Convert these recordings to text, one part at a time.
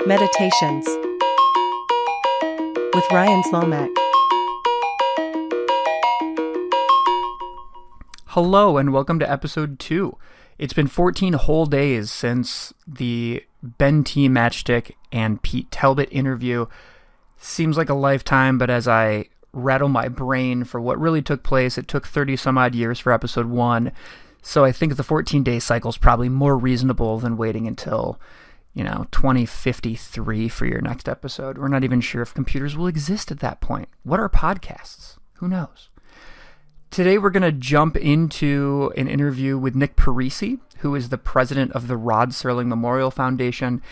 Meditations with Ryan Slomak. Hello and welcome to episode 2. It's been 14 whole days since the Ben T. Matchstick and Pete Talbot interview. Seems like a lifetime, but as I rattle my brain for what really took place, it took 30 some odd years for episode 1. So I think the 14-day cycle is probably more reasonable than waiting until 2053 for your next episode. We're not even sure if computers will exist at that point. What are podcasts? Who knows? Today we're going to jump into an interview with Nick Parisi, who is the president of the Rod Serling Memorial Foundation.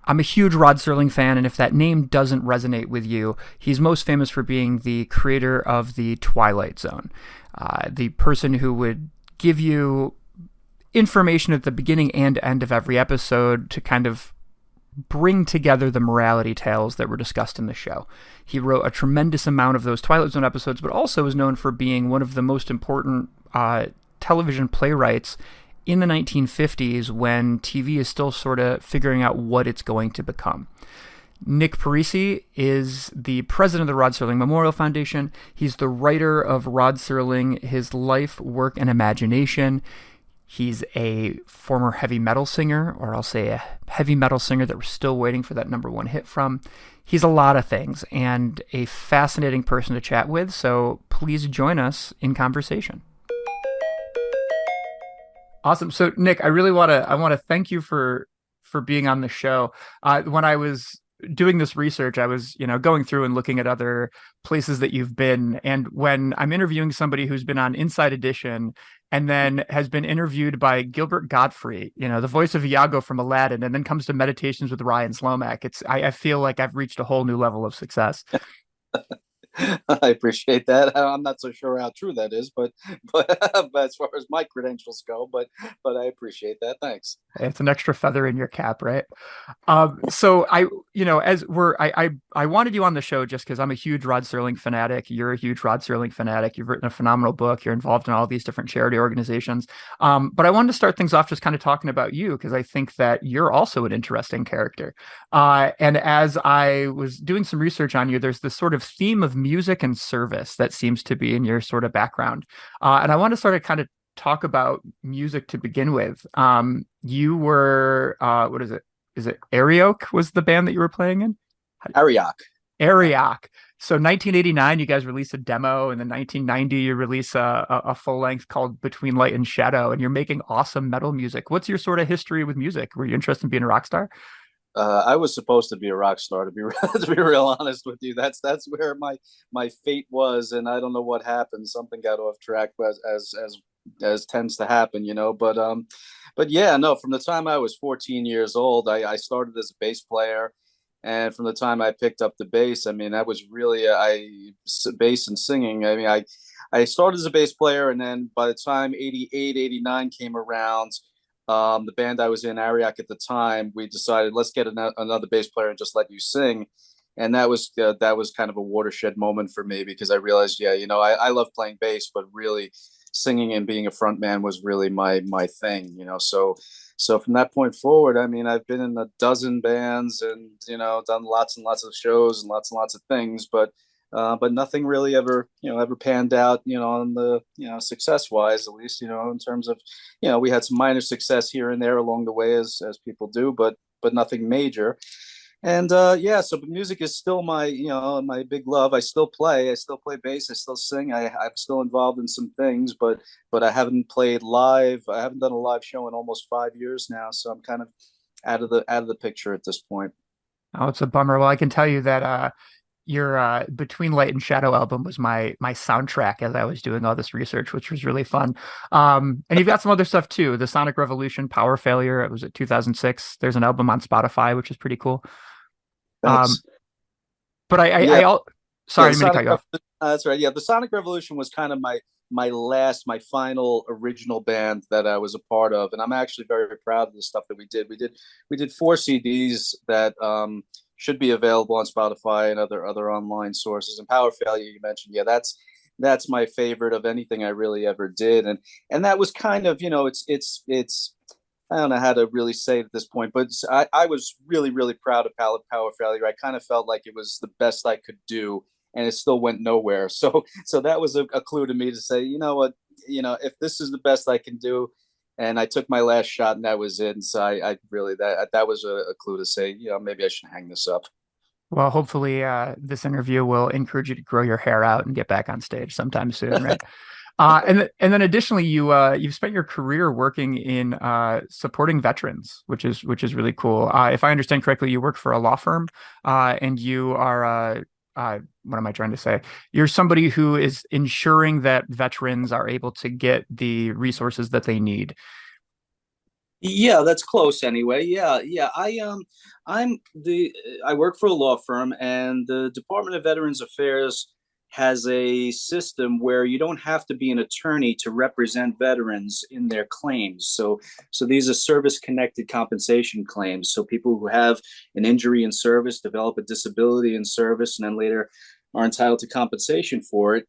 I'm a huge Rod Serling fan, and if that name doesn't resonate with you, he's most famous for being the creator of the Twilight Zone, the person who would give you information at the beginning and end of every episode to kind of bring together the morality tales that were discussed in the show. He wrote a tremendous amount of those Twilight Zone episodes, but also is known for being one of the most important television playwrights in the 1950s when TV is still sort of figuring out what it's going to become. Nick Parisi is the president of the Rod Serling Memorial Foundation. He's the writer of Rod Serling, His Life, Work, and Imagination. He's a former heavy metal singer, or I'll say a heavy metal singer that we're still waiting for that #1 hit from. He's a lot of things and a fascinating person to chat with, so please join us in conversation. Awesome. So Nick, I want to thank you for being on the show. When I was doing this research, I was, going through and looking at other places that you've been. And when I'm interviewing somebody who's been on Inside Edition and then has been interviewed by Gilbert Gottfried, the voice of Iago from Aladdin, and then comes to Meditations with Ryan Slomak, I feel like I've reached a whole new level of success. I appreciate that. I'm not so sure how true that is, but as far as my credentials go, but I appreciate that. Thanks. It's an extra feather in your cap, right? So I wanted you on the show just because I'm a huge Rod Serling fanatic. You're a huge Rod Serling fanatic. You've written a phenomenal book. You're involved in all these different charity organizations. But I wanted to start things off just kind of talking about you because I think that you're also an interesting character. And as I was doing some research on you, there's this sort of theme of music and service that seems to be in your sort of background. And I want to sort of kind of talk about music to begin with. You were, what is it? Is it Arioch was the band that you were playing in? Arioch. So 1989, you guys released a demo, and then 1990, you release a full length called Between Light and Shadow, and you're making awesome metal music. What's your sort of history with music? Were you interested in being a rock star? I was supposed to be a rock star, to be real honest with you. That's where my fate was, and I don't know what happened. Something got off track, as tends to happen, But yeah, no. From the time I was 14 years old, I started as a bass player, and from the time I picked up the bass, I mean, that was really bass and singing. I mean, I started as a bass player, and then by the time 88, 89 came around. The band I was in, Arioch at the time, we decided let's get another bass player and just let you sing, and that was kind of a watershed moment for me because I realized, I love playing bass, but really singing and being a front man was really my thing, So from that point forward, I mean, I've been in a dozen bands and done lots and lots of shows and lots of things, but nothing really ever panned out, on the, success wise, at least, in terms of, we had some minor success here and there along the way as people do, but nothing major. And so music is still my big love. I still play bass. I still sing. I'm still involved in some things, but I haven't played live. I haven't done a live show in almost 5 years now. So I'm kind of out of the picture at this point. Oh, it's a bummer. Well, I can tell you that, your Between Light and Shadow album was my soundtrack as I was doing all this research, which was really fun. And you've got some other stuff too. The Sonic Revolution, Power Failure. It was at 2006. There's an album on Spotify, which is pretty cool. Thanks. But sorry, to cut you off. That's right. Yeah, the Sonic Revolution was kind of my final original band that I was a part of, and I'm actually very proud of the stuff that we did. We did 4 CDs that should be available on Spotify and other online sources. And Power Failure, you mentioned, yeah, that's my favorite of anything I really ever did, and that was kind of, it's I don't know how to really say it at this point, but I was really, really proud of Palette Power Failure. I kind of felt like it was the best I could do, and it still went nowhere. So that was a clue to me to say, you know what, if this is the best I can do, and I took my last shot, and that was it. And so I really that was a clue to say, maybe I should hang this up. Well, hopefully, this interview will encourage you to grow your hair out and get back on stage sometime soon, right? And then additionally, you've spent your career working in supporting veterans, which is really cool. If I understand correctly, you work for a law firm, and you are what am I trying to say? You're somebody who is ensuring that veterans are able to get the resources that they need. Yeah, that's close anyway. Yeah. I work for a law firm, and the Department of Veterans Affairs has a system where you don't have to be an attorney to represent veterans in their claims. So these are service-connected compensation claims. So people who have an injury in service, develop a disability in service, and then later are entitled to compensation for it.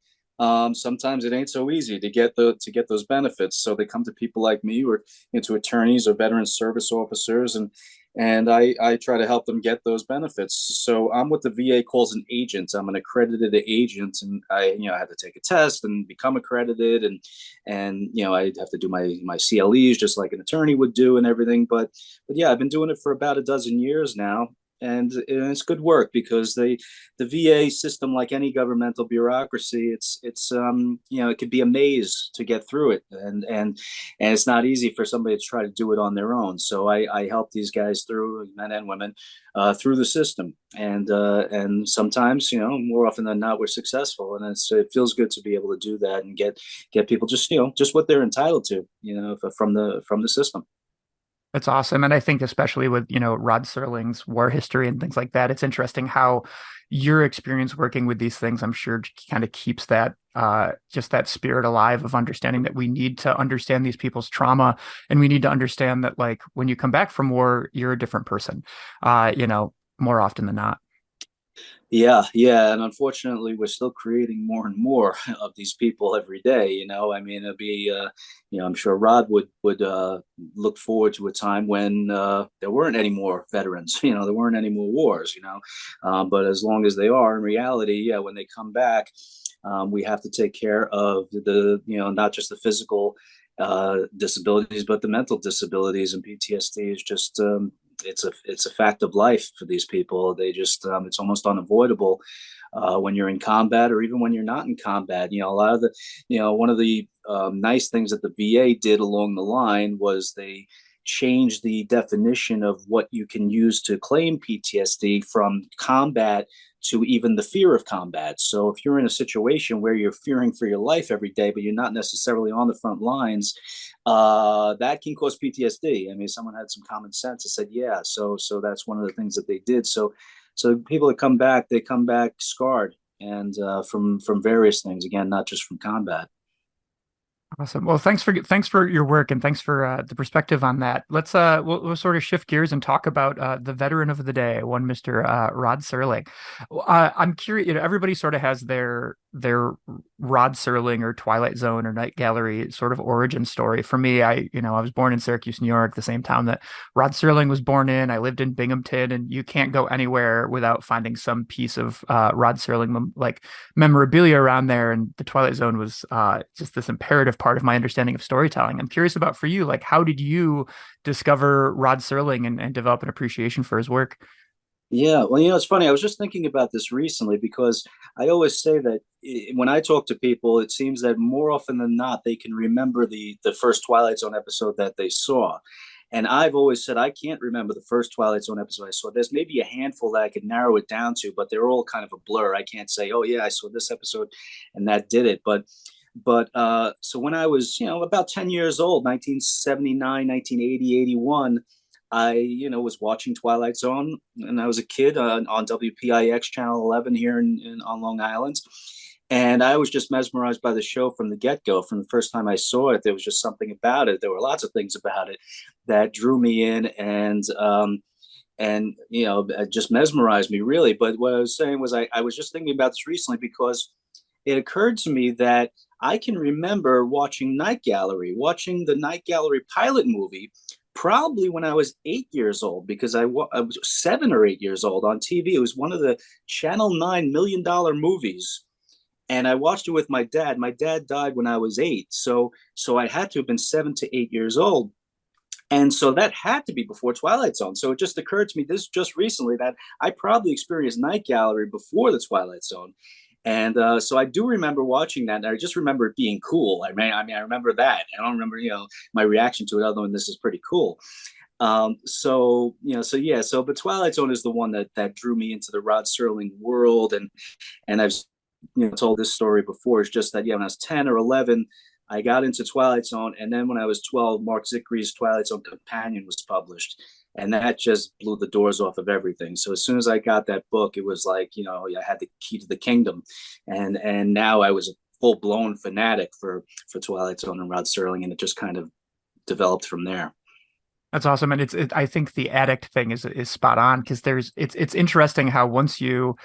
Sometimes it ain't so easy to get those benefits. So they come to people like me, or to attorneys or veteran service officers, and I try to help them get those benefits. So I'm what the VA calls an agent. I'm an accredited agent, and I had to take a test and become accredited, and I have to do my CLEs just like an attorney would do and everything. But yeah, I've been doing it for about a dozen years now, and it's good work because the VA system, like any governmental bureaucracy, it's it could be a maze to get through it, and it's not easy for somebody to try to do it on their own. So I help these guys through, men and women, through the system, and sometimes, more often than not, we're successful, and it feels good to be able to do that and get people just what they're entitled to, from the system. That's awesome. And I think especially with, Rod Serling's war history and things like that, it's interesting how your experience working with these things, I'm sure, kind of keeps that just that spirit alive of understanding that we need to understand these people's trauma, and we need to understand that, like, when you come back from war, you're a different person, more often than not. Yeah, and unfortunately, we're still creating more and more of these people every day. I mean, it'd be, I'm sure Rod would look forward to a time when there weren't any more veterans. There weren't any more wars. But as long as they are, in reality, yeah, when they come back, we have to take care of not just the physical disabilities, but the mental disabilities, and PTSD is just it's a fact of life for these people. They just it's almost unavoidable when you're in combat, or even when you're not in combat. A lot of the one of the nice things that the VA did along the line was they changed the definition of what you can use to claim PTSD from combat to even the fear of combat. So if you're in a situation where you're fearing for your life every day, but you're not necessarily on the front lines, that can cause PTSD. I mean, someone had some common sense and said, yeah, so that's one of the things that they did. So people that come back, they come back scarred, and from various things, again, not just from combat. Awesome. Well, thanks for your work, and thanks for the perspective on that. We'll sort of shift gears and talk about the veteran of the day, one Mr. Rod Serling. I'm curious. Everybody sort of has their Rod Serling or Twilight Zone or Night Gallery sort of origin story. For me, I was born in Syracuse, New York, the same town that Rod Serling was born in. I lived in Binghamton, and you can't go anywhere without finding some piece of Rod Serling like memorabilia around there. And the Twilight Zone was just this imperative part of my understanding of storytelling. I'm curious about for you, like, how did you discover Rod Serling and develop an appreciation for his work? Yeah, well, it's funny. I was just thinking about this recently, because I always say that when I talk to people, it seems that more often than not, they can remember the first Twilight Zone episode that they saw. And I've always said I can't remember the first Twilight Zone episode I saw. There's maybe a handful that I could narrow it down to, but they're all kind of a blur. I can't say, oh yeah, I saw this episode and that did it. But so when I was, about 10 years old, 1979, 1980, 81, I, was watching Twilight Zone, and I was a kid on WPIX Channel 11 here on Long Island. And I was just mesmerized by the show from the get-go. From the first time I saw it, there was just something about it. There were lots of things about it that drew me in, and just mesmerized me, really. But what I was saying was I was just thinking about this recently, because it occurred to me that I can remember watching the Night Gallery pilot movie probably when I was 8 years old, because I was 7 or 8 years old on TV. It was one of the Channel 9 $1 million movies. And I watched it with my dad. My dad died when I was 8. So I had to have been 7 to 8 years old. And so that had to be before Twilight Zone. So it just occurred to me this just recently that I probably experienced Night Gallery before the Twilight Zone. And so I do remember watching that, and I just remember it being cool. I remember that. I don't remember, my reaction to it, other than this is pretty cool. So yeah. So, but Twilight Zone is the one that drew me into the Rod Serling world, and I've told this story before. It's just that, yeah, when I was 10 or 11, I got into Twilight Zone, and then when I was 12, Mark Zickry's Twilight Zone Companion was published, and that just blew the doors off of everything. So as soon as I got that book, it was like, I had the key to the kingdom, and now I was a full blown fanatic for Twilight Zone and Rod Serling, and it just kind of developed from there. That's awesome, and I think the addict thing is spot on, because it's interesting how once you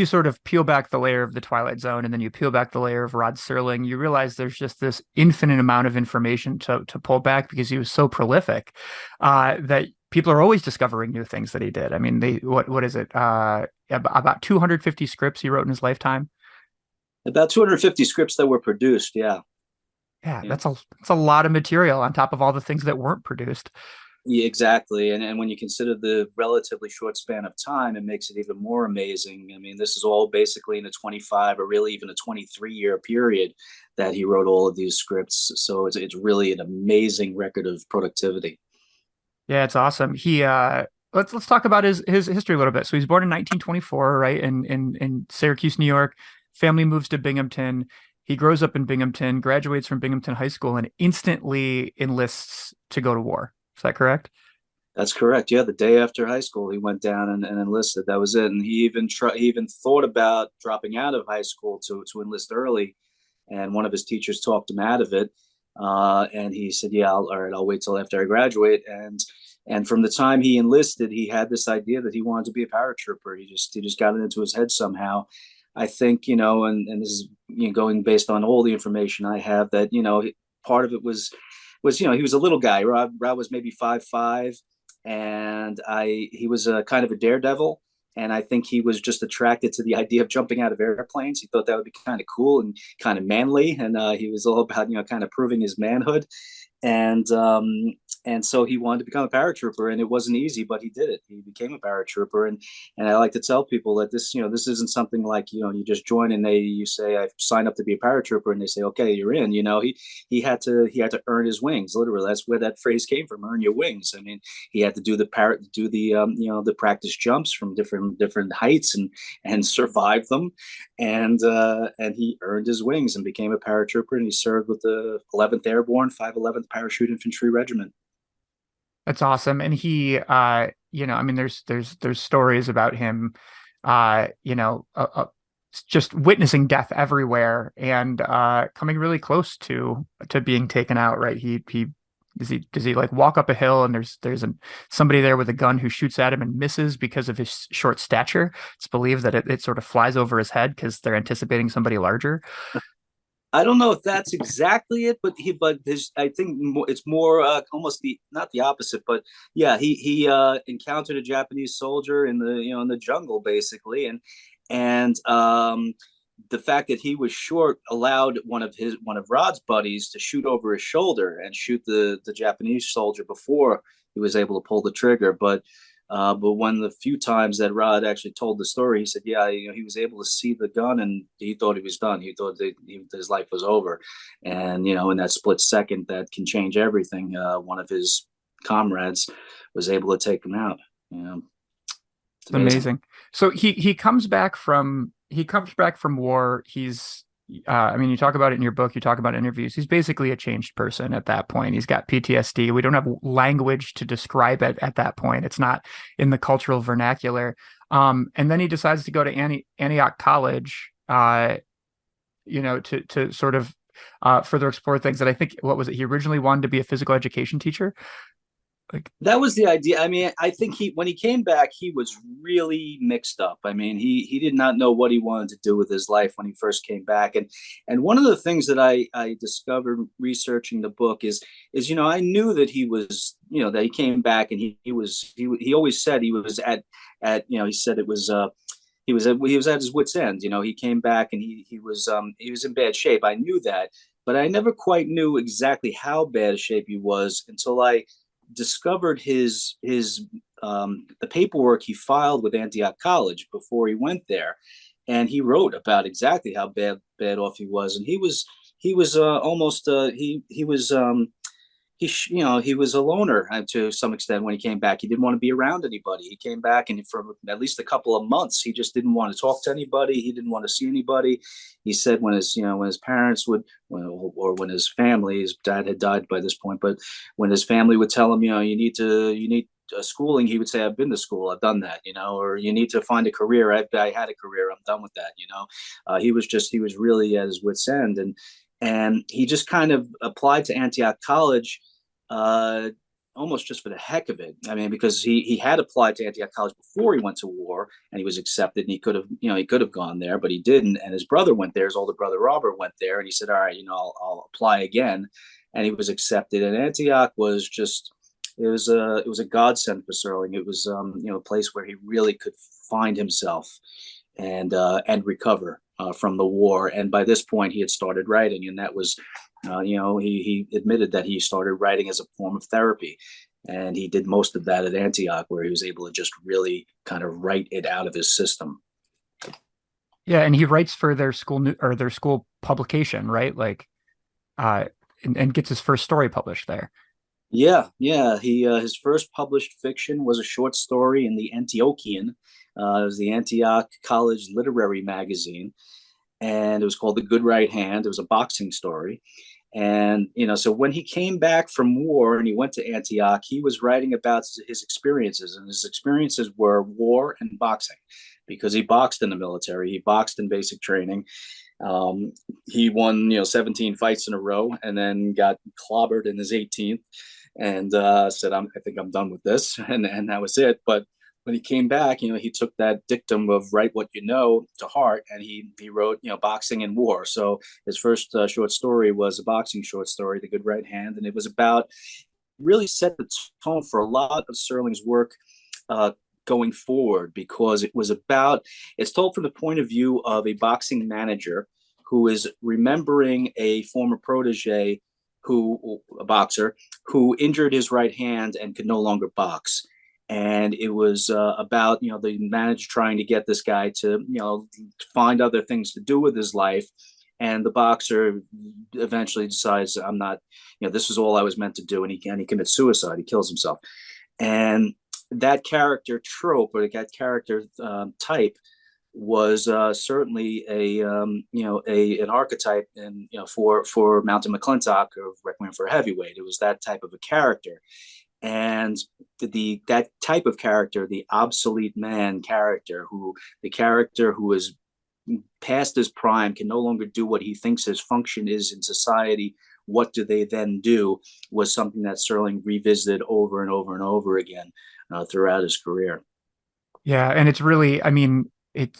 sort of peel back the layer of the Twilight Zone, and then you peel back the layer of Rod Serling, you realize there's just this infinite amount of information to pull back, because he was so prolific that people are always discovering new things that he did. I mean, what is it? About 250 scripts he wrote in his lifetime. About 250 scripts that were produced. Yeah. Yeah, Yeah. that's a lot of material on top of all the things that weren't produced. Yeah, exactly. And when you consider the relatively short span of time, it makes it even more amazing. I mean, this is all basically in a 25 or really even a 23-year period that he wrote all of these scripts. So it's really an amazing record of productivity. Yeah, it's awesome. Let's talk about his history a little bit. So he's born in 1924, right? In Syracuse, New York. Family moves to Binghamton. He grows up in Binghamton, graduates from Binghamton High School, and instantly enlists to go to war. Is that correct? That's correct. Yeah, the day after high school, he went down and enlisted. That was it. And he even thought about dropping out of high school to enlist early. And one of his teachers talked him out of it. And he said, "Yeah, all right, I'll wait till after I graduate." And from the time he enlisted, he had this idea that he wanted to be a paratrooper. He just got it into his head somehow. I think, and this is, going based on all the information I have, that part of it was he was a little guy. Rob was maybe 5'5", and he was a kind of a daredevil. And I think he was just attracted to the idea of jumping out of airplanes. He thought that would be kind of cool and kind of manly, and he was all about kind of proving his manhood. And so he wanted to become a paratrooper, and it wasn't easy, but he did it. He became a paratrooper, and I like to tell people that this isn't something like you just join and you say I've signed up to be a paratrooper, and they say okay, you're in. He had to earn his wings. Literally, that's where that phrase came from. Earn your wings. I mean, he had to do the practice jumps from different heights and survive them, and he earned his wings and became a paratrooper, and he served with the 11th Airborne 511th Parachute Infantry Regiment. That's awesome. And I mean, there's stories about him, just witnessing death everywhere, and coming really close to being taken out. Right? Does he like walk up a hill, and there's somebody there with a gun who shoots at him and misses because of his short stature. It's believed that it sort of flies over his head because they're anticipating somebody larger. I don't know if that's exactly it, but I think it's more almost not the opposite, but yeah, he encountered a Japanese soldier in the jungle basically, and the fact that he was short allowed one of Rod's buddies to shoot over his shoulder and shoot the Japanese soldier before he was able to pull the trigger, but when the few times that Rod actually told the story, he said, "Yeah, he was able to see the gun, and he thought he was done. He thought his life was over." And in that split second, that can change everything. One of his comrades was able to take him out. It's It's amazing. amazing. So he comes back from war. I mean, you talk about it in your book, you talk about interviews. He's basically a changed person at that point. He's got PTSD. We don't have language to describe it at that point. It's not in the cultural vernacular. And then he decides to go to Antioch College, to sort of further explore things that I think, what was it? He originally wanted to be a physical education teacher. Like, That was the idea. I mean, I think when he came back, he was really mixed up. I mean, he did not know what he wanted to do with his life when he first came back. And one of the things that I discovered researching the book is I knew that he was that he came back, and he always said he was at he said it was he was at his wit's end. He came back, and he was in bad shape. I knew that, but I never quite knew exactly how bad a shape he was until I discovered his the paperwork he filed with Antioch College before he went there, and he wrote about exactly how bad off he was, and he was almost he was he was a loner to some extent when he came back. He didn't want to be around anybody. He came back, and for at least a couple of months, he just didn't want to talk to anybody. He didn't want to see anybody. He said when his parents would, or when his family, his dad had died by this point, but when his family would tell him, you need schooling, he would say, I've been to school, I've done that, or you need to find a career. I had a career, I'm done with that. He was really at his wit's end, and he just kind of applied to Antioch College, uh, almost just for the heck of it. I mean, because he had applied to Antioch College before he went to war, and he was accepted, and he could have gone there, but he didn't. And his brother went there. His older brother Robert went there, and he said, "All right, I'll apply again," and he was accepted. And Antioch was just it was a godsend for Serling. It was a place where he really could find himself and recover from the war. And by this point, he had started writing, and that was, he admitted that he started writing as a form of therapy, and he did most of that at Antioch, where he was able to just really kind of write it out of his system. yeah, and he writes for their school or their school publication, right? Like, uh, and gets his first story published there. Yeah, yeah. He his first published fiction was a short story in the Antiochian. It was the Antioch College Literary Magazine, and it was called The Good Right Hand. It was a boxing story. And, so when he came back from war and he went to Antioch, he was writing about his experiences, and his experiences were war and boxing, because he boxed in the military. He boxed in basic training. He won, 17 fights in a row, and then got clobbered in his 18th, and said, I think I'm done with this. And that was it. But when he came back, he took that dictum of write what you know to heart, and he wrote, boxing and war. So his first short story was a boxing short story, The Good Right Hand, and it was about, really set the tone for a lot of Serling's work uh, going forward, because it's told from the point of view of a boxing manager who is remembering a former protege, a boxer, who injured his right hand and could no longer box. And it was about the manager trying to get this guy to find other things to do with his life, and the boxer eventually decides, I'm not, this is all I was meant to do, and he commits suicide. He kills himself. And that character trope, or that character type, was certainly an archetype, and for Mountain McClintock of Requiem for a Heavyweight. It was that type of a character, and that type of character, the obsolete man character, the character who is past his prime, can no longer do what he thinks his function is in society. What do they then do? Was something that Serling revisited over and over and over again throughout his career. Yeah, and it's really, I mean,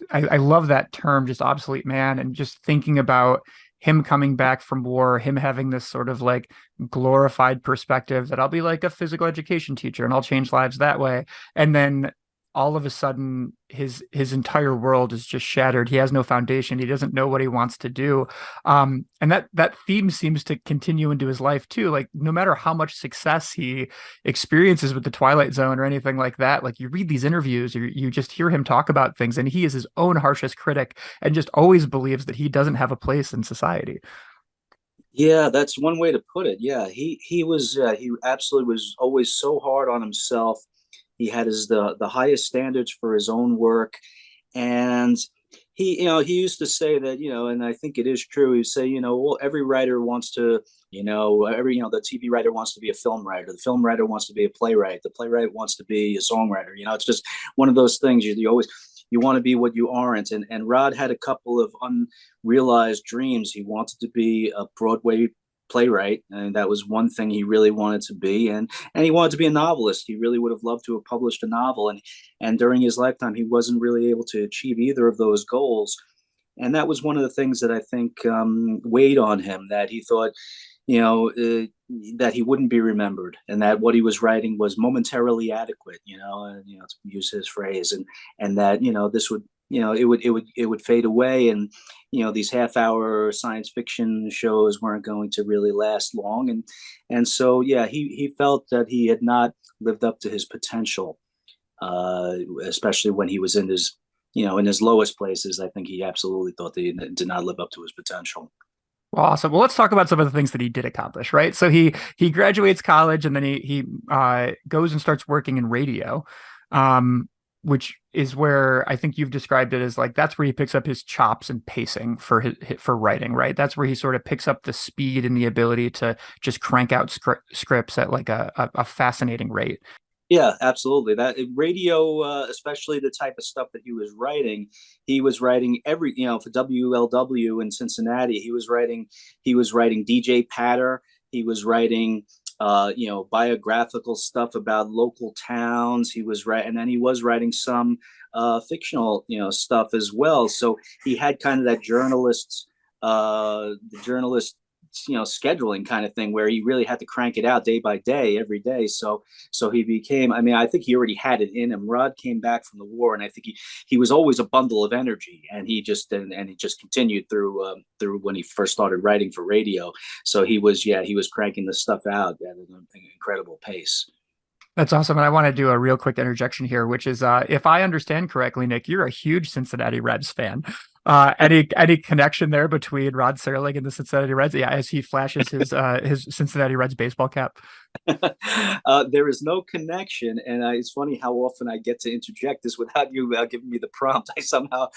I love that term, just obsolete man, and just thinking about him coming back from war, him having this sort of like glorified perspective that I'll be like a physical education teacher and I'll change lives that way. And then all of a sudden his entire world is just shattered. He has no foundation. He doesn't know what he wants to do. And that theme seems to continue into his life too. Like no matter how much success he experiences with the Twilight Zone or anything like that, like you read these interviews, you just hear him talk about things, and he is his own harshest critic and just always believes that he doesn't have a place in society. Yeah, that's one way to put it. Yeah, he absolutely was always so hard on himself. He had the highest standards for his own work, and he used to say that, and I think it is true. He'd say, well, every writer wants to, the TV writer wants to be a film writer, the film writer wants to be a playwright, the playwright wants to be a songwriter. It's just one of those things. You want to be what you aren't. And Rod had a couple of unrealized dreams. He wanted to be a Broadway playwright, and that was one thing he really wanted to be. And he wanted to be a novelist. He really would have loved to have published a novel, and during his lifetime, he wasn't really able to achieve either of those goals. And that was one of the things that I think weighed on him. That he thought, you know, that he wouldn't be remembered, and that what he was writing was momentarily adequate, to use his phrase, and that this would it would fade away, and these half-hour science fiction shows weren't going to really last long, and so yeah, he felt that he had not lived up to his potential, especially when he was in his in his lowest places. I think he absolutely thought that he did not live up to his potential. Well, awesome. Well, let's talk about some of the things that he did accomplish, right? So he graduates college, and then he goes and starts working in radio, um, which is where I think you've described it as like that's where he picks up his chops and pacing for writing, right? That's where he sort of picks up the speed and the ability to just crank out scripts at like a fascinating rate. Yeah, absolutely. That radio, especially the type of stuff that he was writing every, for WLW in Cincinnati. He was writing DJ Patter. He was writing, biographical stuff about local towns. And then he was writing some fictional, stuff as well. So he had kind of that the journalist scheduling kind of thing where he really had to crank it out day by day every day. So he became, I mean, I think he already had it in him. Rod came back from the war, and I think he was always a bundle of energy, and he just continued through when he first started writing for radio. So he was cranking the stuff out at an incredible pace. That's awesome. And I want to do a real quick interjection here, which is if I understand correctly, Nick, you're a huge Cincinnati Reds fan. Any connection there between Rod Serling and the Cincinnati Reds? Yeah, as he flashes his Cincinnati Reds baseball cap. There is no connection, and it's funny how often I get to interject this without you giving me the prompt. I somehow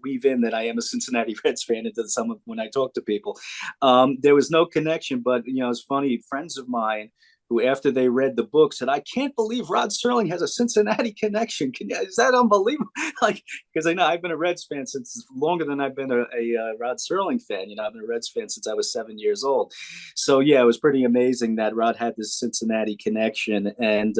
weave in that I am a Cincinnati Reds fan into some of when I talk to people. There was no connection, but it's funny. Friends of mine who, after they read the book, said, "I can't believe Rod Serling has a Cincinnati connection. Is that unbelievable?" Like, because I know I've been a Reds fan since longer than I've been a Rod Serling fan. I've been a Reds fan since I was 7 years old. So yeah, it was pretty amazing that Rod had this Cincinnati connection. And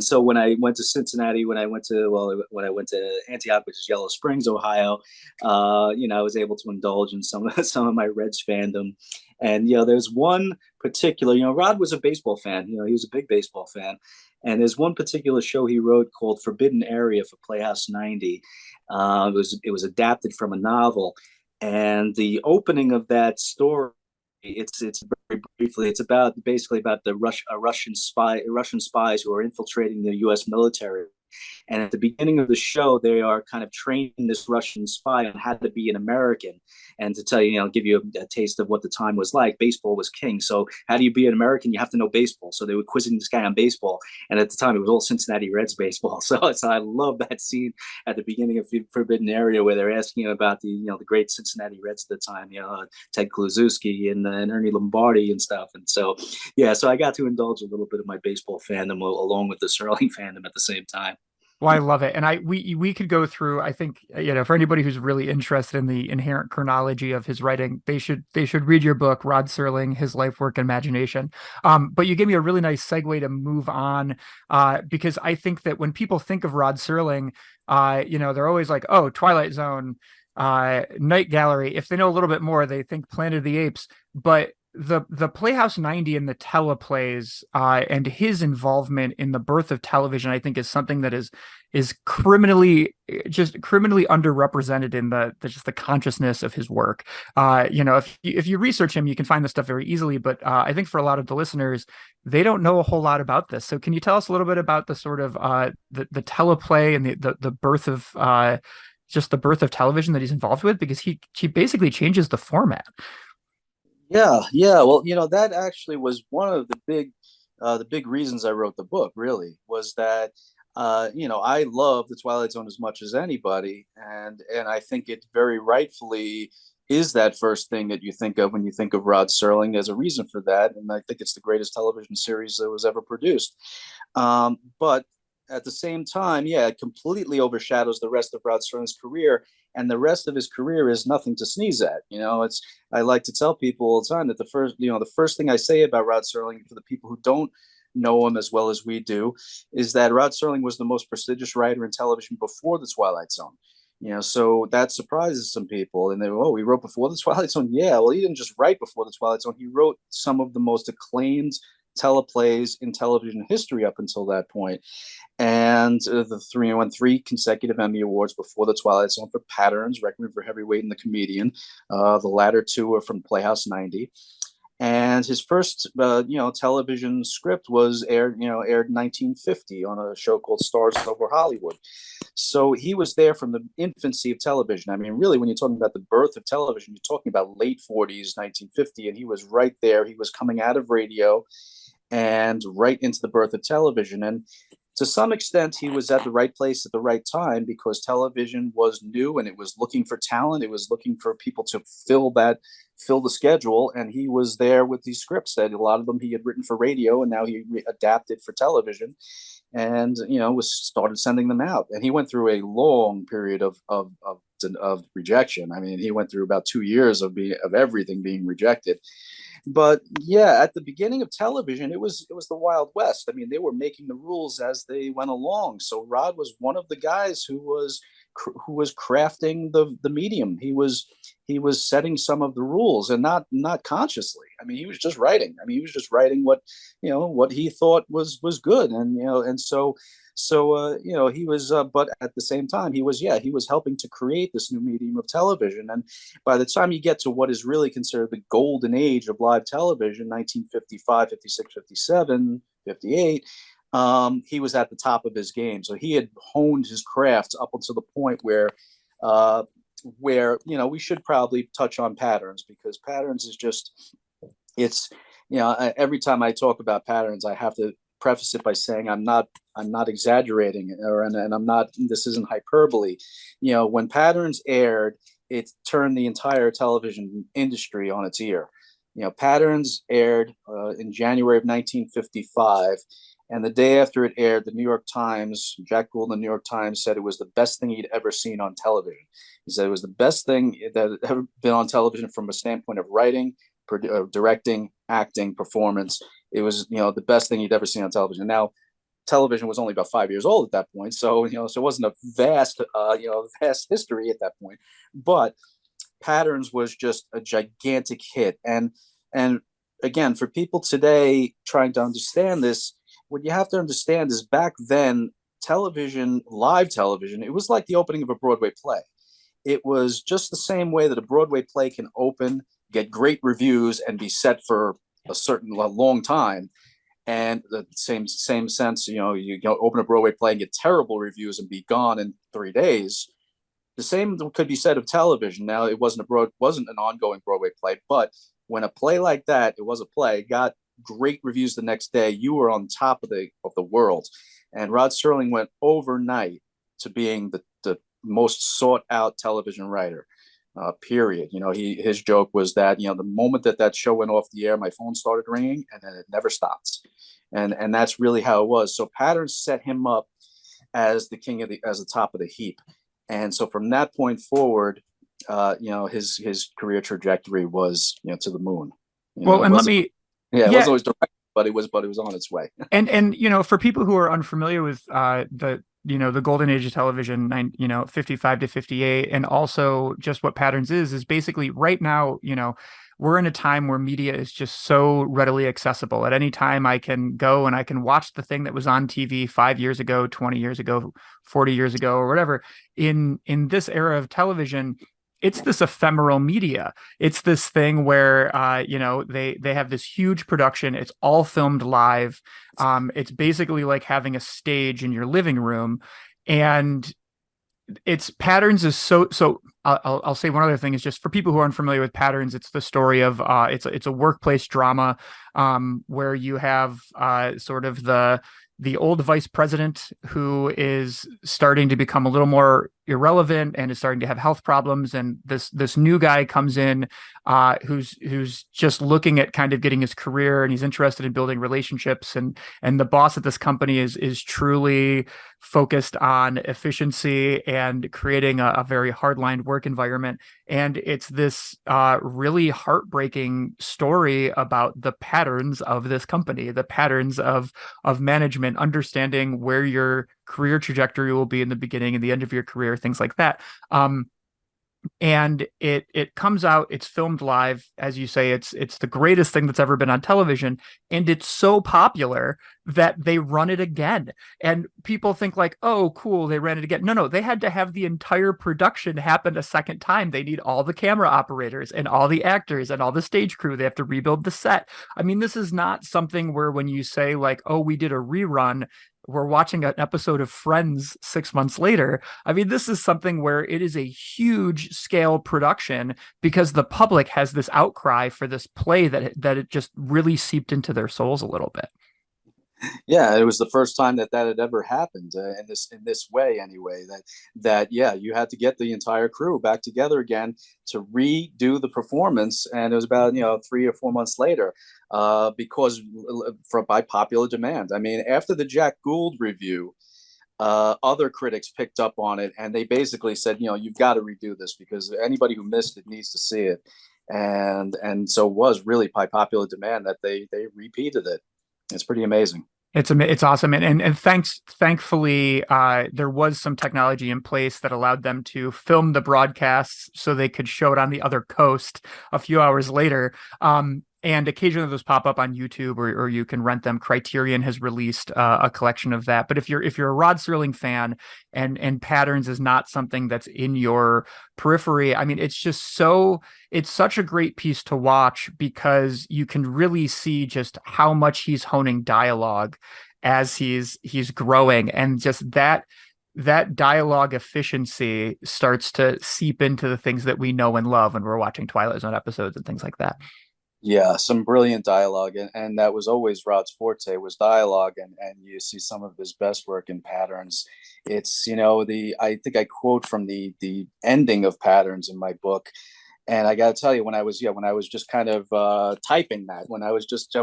so when I went to Cincinnati, when I went to Antioch, which is Yellow Springs, Ohio, I was able to indulge in some of my Reds fandom. And there's one particular, Rod was a baseball fan. He was a big baseball fan. And there's one particular show he wrote called Forbidden Area for Playhouse 90. It was adapted from a novel, and the opening of that story, it's very briefly, it's basically about Russian spies who are infiltrating the U.S. military. And at the beginning of the show, they are kind of training this Russian spy on how to be an American. And to tell you, give you a taste of what the time was like, baseball was king. So how do you be an American? You have to know baseball. So they were quizzing this guy on baseball. And at the time, it was all Cincinnati Reds baseball. So I love that scene at the beginning of Forbidden Area where they're asking about the great Cincinnati Reds at the time, Ted Kluszewski and Ernie Lombardi and stuff. And so, yeah, so I got to indulge a little bit of my baseball fandom along with the Serling fandom at the same time. Well, I love it. And we could go through, I think, for anybody who's really interested in the inherent chronology of his writing, they should read your book, Rod Serling, His Life, Work, and Imagination. But you gave me a really nice segue to move on, because I think that when people think of Rod Serling, they're always like, oh, Twilight Zone, Night Gallery. If they know a little bit more, they think Planet of the Apes. But the Playhouse 90 and the teleplays, and his involvement in the birth of television, I think, is something that is criminally underrepresented in the consciousness of his work. If you research him, you can find this stuff very easily. But I think for a lot of the listeners, they don't know a whole lot about this. So can you tell us a little bit about the sort of the teleplay and the birth of just the birth of television that he's involved with, because he basically changes the format. Yeah. Well, that actually was one of the big reasons I wrote the book. Really, was that I love the Twilight Zone as much as anybody, and I think it very rightfully is that first thing that you think of when you think of Rod Serling. There's a reason for that, and I think it's the greatest television series that was ever produced. But at the same time, yeah, it completely overshadows the rest of Rod Serling's career. and the rest of his career is nothing to sneeze at. I like to tell people all the time that the first thing I say about Rod Serling, for the people who don't know him as well as we do, is that Rod Serling was the most prestigious writer in television before the Twilight Zone. So that surprises some people, and they go, "Oh, he wrote before the Twilight Zone." Yeah, well, he didn't just write before the Twilight Zone. He wrote some of the most acclaimed teleplays in television history up until that point, and won 3 consecutive Emmy Awards before the Twilight Zone for Patterns, Requiem for Heavyweight, and The Comedian. The latter two are from Playhouse 90. And his first, television script was aired in 1950 on a show called Stars Over Hollywood. So he was there from the infancy of television. I mean, really, when you're talking about the birth of television, you're talking about late 40s, 1950, and he was right there. He was coming out of radio and right into the birth of television. And to some extent, he was at the right place at the right time, because television was new and it was looking for talent. It was looking for people to fill the schedule. And he was there with these scripts that a lot of them he had written for radio, and now he adapted for television, and started sending them out. And he went through a long period of rejection. I mean, he went through about 2 years of everything being rejected. But yeah, at the beginning of television, it was the Wild West. I mean, they were making the rules as they went along. So Rod was one of the guys who was crafting the medium. He was setting some of the rules, and not consciously. I mean, he was just writing. I mean, he was just writing what he thought was good, and so he was. But at the same time, he was helping to create this new medium of television. And by the time you get to what is really considered the golden age of live television, 1955, 56, 57, 58. He was at the top of his game. So he had honed his craft up until the point where we should probably touch on Patterns, because Patterns is just, it's, every time I talk about Patterns, I have to preface it by saying I'm not exaggerating, and I'm not, this isn't hyperbole. When Patterns aired, it turned the entire television industry on its ear. Patterns aired in January of 1955. And the day after it aired, the New York Times, Jack Gould in the New York Times, said it was the best thing he'd ever seen on television. He said it was the best thing that had ever been on television from a standpoint of writing, directing, acting, performance. It was, the best thing he'd ever seen on television. Now, television was only about 5 years old at that point, so so it wasn't a vast history at that point. But Patterns was just a gigantic hit, and again, for people today trying to understand this, what you have to understand is back then, live television, it was like the opening of a Broadway play. It was just the same way that a Broadway play can open, get great reviews, and be set for a long time. And the same sense, you open a Broadway play and get terrible reviews and be gone in 3 days. The same could be said of television. Now, it wasn't an ongoing Broadway play, but when a play like that, it was a play, got great reviews the next day, you were on top of the world. And Rod Serling went overnight to being the most sought out television writer, period. His joke was that, the moment that show went off the air, my phone started ringing, and then it never stops. And that's really how it was. So Patterns set him up as the top of the heap. And so from that point forward, his career trajectory was, to the moon. Well, and let me, it wasn't always direct, but it was on its way. And for people who are unfamiliar with the golden age of television, 55 to 58, and also just what Patterns is basically right now, we're in a time where media is just so readily accessible. At any time, I can go and I can watch the thing that was on TV 5 years ago, 20 years ago, 40 years ago, or whatever. In this era of television, it's this ephemeral media. It's this thing where, they have this huge production. It's all filmed live. It's basically like having a stage in your living room. And Patterns is so. I'll say one other thing is, just for people who are unfamiliar with Patterns, it's the story of it's a workplace drama where you have sort of the old vice president who is starting to become a little more irrelevant and is starting to have health problems. And this new guy comes in, who's just looking at kind of getting his career, and he's interested in building relationships. And the boss at this company is truly focused on efficiency and creating a very hardline work environment. And it's this really heartbreaking story about the patterns of this company, the patterns of management, understanding where your career trajectory will be in the beginning and the end of your career, things like that. And it comes out, it's filmed live, as you say. It's the greatest thing that's ever been on television, and it's so popular that they run it again. And people think like, oh cool, they ran it again. No, they had to have the entire production happen a second time. They need all the camera operators and all the actors and all the stage crew. They have to rebuild the set. I mean, this is not something where when you say like, oh, we did a rerun, we're watching an episode of Friends 6 months later. I mean, this is something where it is a huge scale production because the public has this outcry for this play that it just really seeped into their souls a little bit. Yeah, it was the first time that had ever happened in this way anyway. That yeah, you had to get the entire crew back together again to redo the performance, and it was about 3 or 4 months later, because by popular demand. I mean, after the Jack Gould review, other critics picked up on it, and they basically said, you've got to redo this because anybody who missed it needs to see it, and so it was really by popular demand that they repeated it. It's pretty amazing. It's awesome, and thankfully there was some technology in place that allowed them to film the broadcasts so they could show it on the other coast a few hours later. And occasionally those pop up on YouTube, or you can rent them. Criterion has released a collection of that. But if you're a Rod Serling fan and Patterns is not something that's in your periphery, I mean, it's such a great piece to watch because you can really see just how much he's honing dialogue as he's growing, and just that dialogue efficiency starts to seep into the things that we know and love when we're watching Twilight Zone episodes and things like that. Yeah, some brilliant dialogue, and that was always Rod's forte, was dialogue, and you see some of his best work in Patterns. It's I think I quote from the ending of Patterns in my book, and I got to tell you, when I was just kind of typing that, when I was just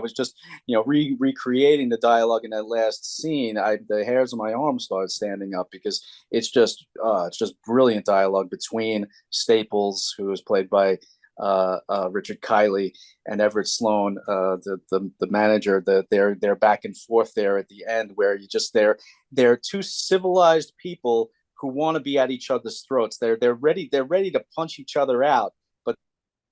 recreating the dialogue in that last scene, the hairs on my arms started standing up because it's just brilliant dialogue between Staples, who was played by Richard Kiley, and Everett Sloan, the manager. That they're back and forth there at the end, where they're two civilized people who want to be at each other's throats. They're ready to punch each other out, but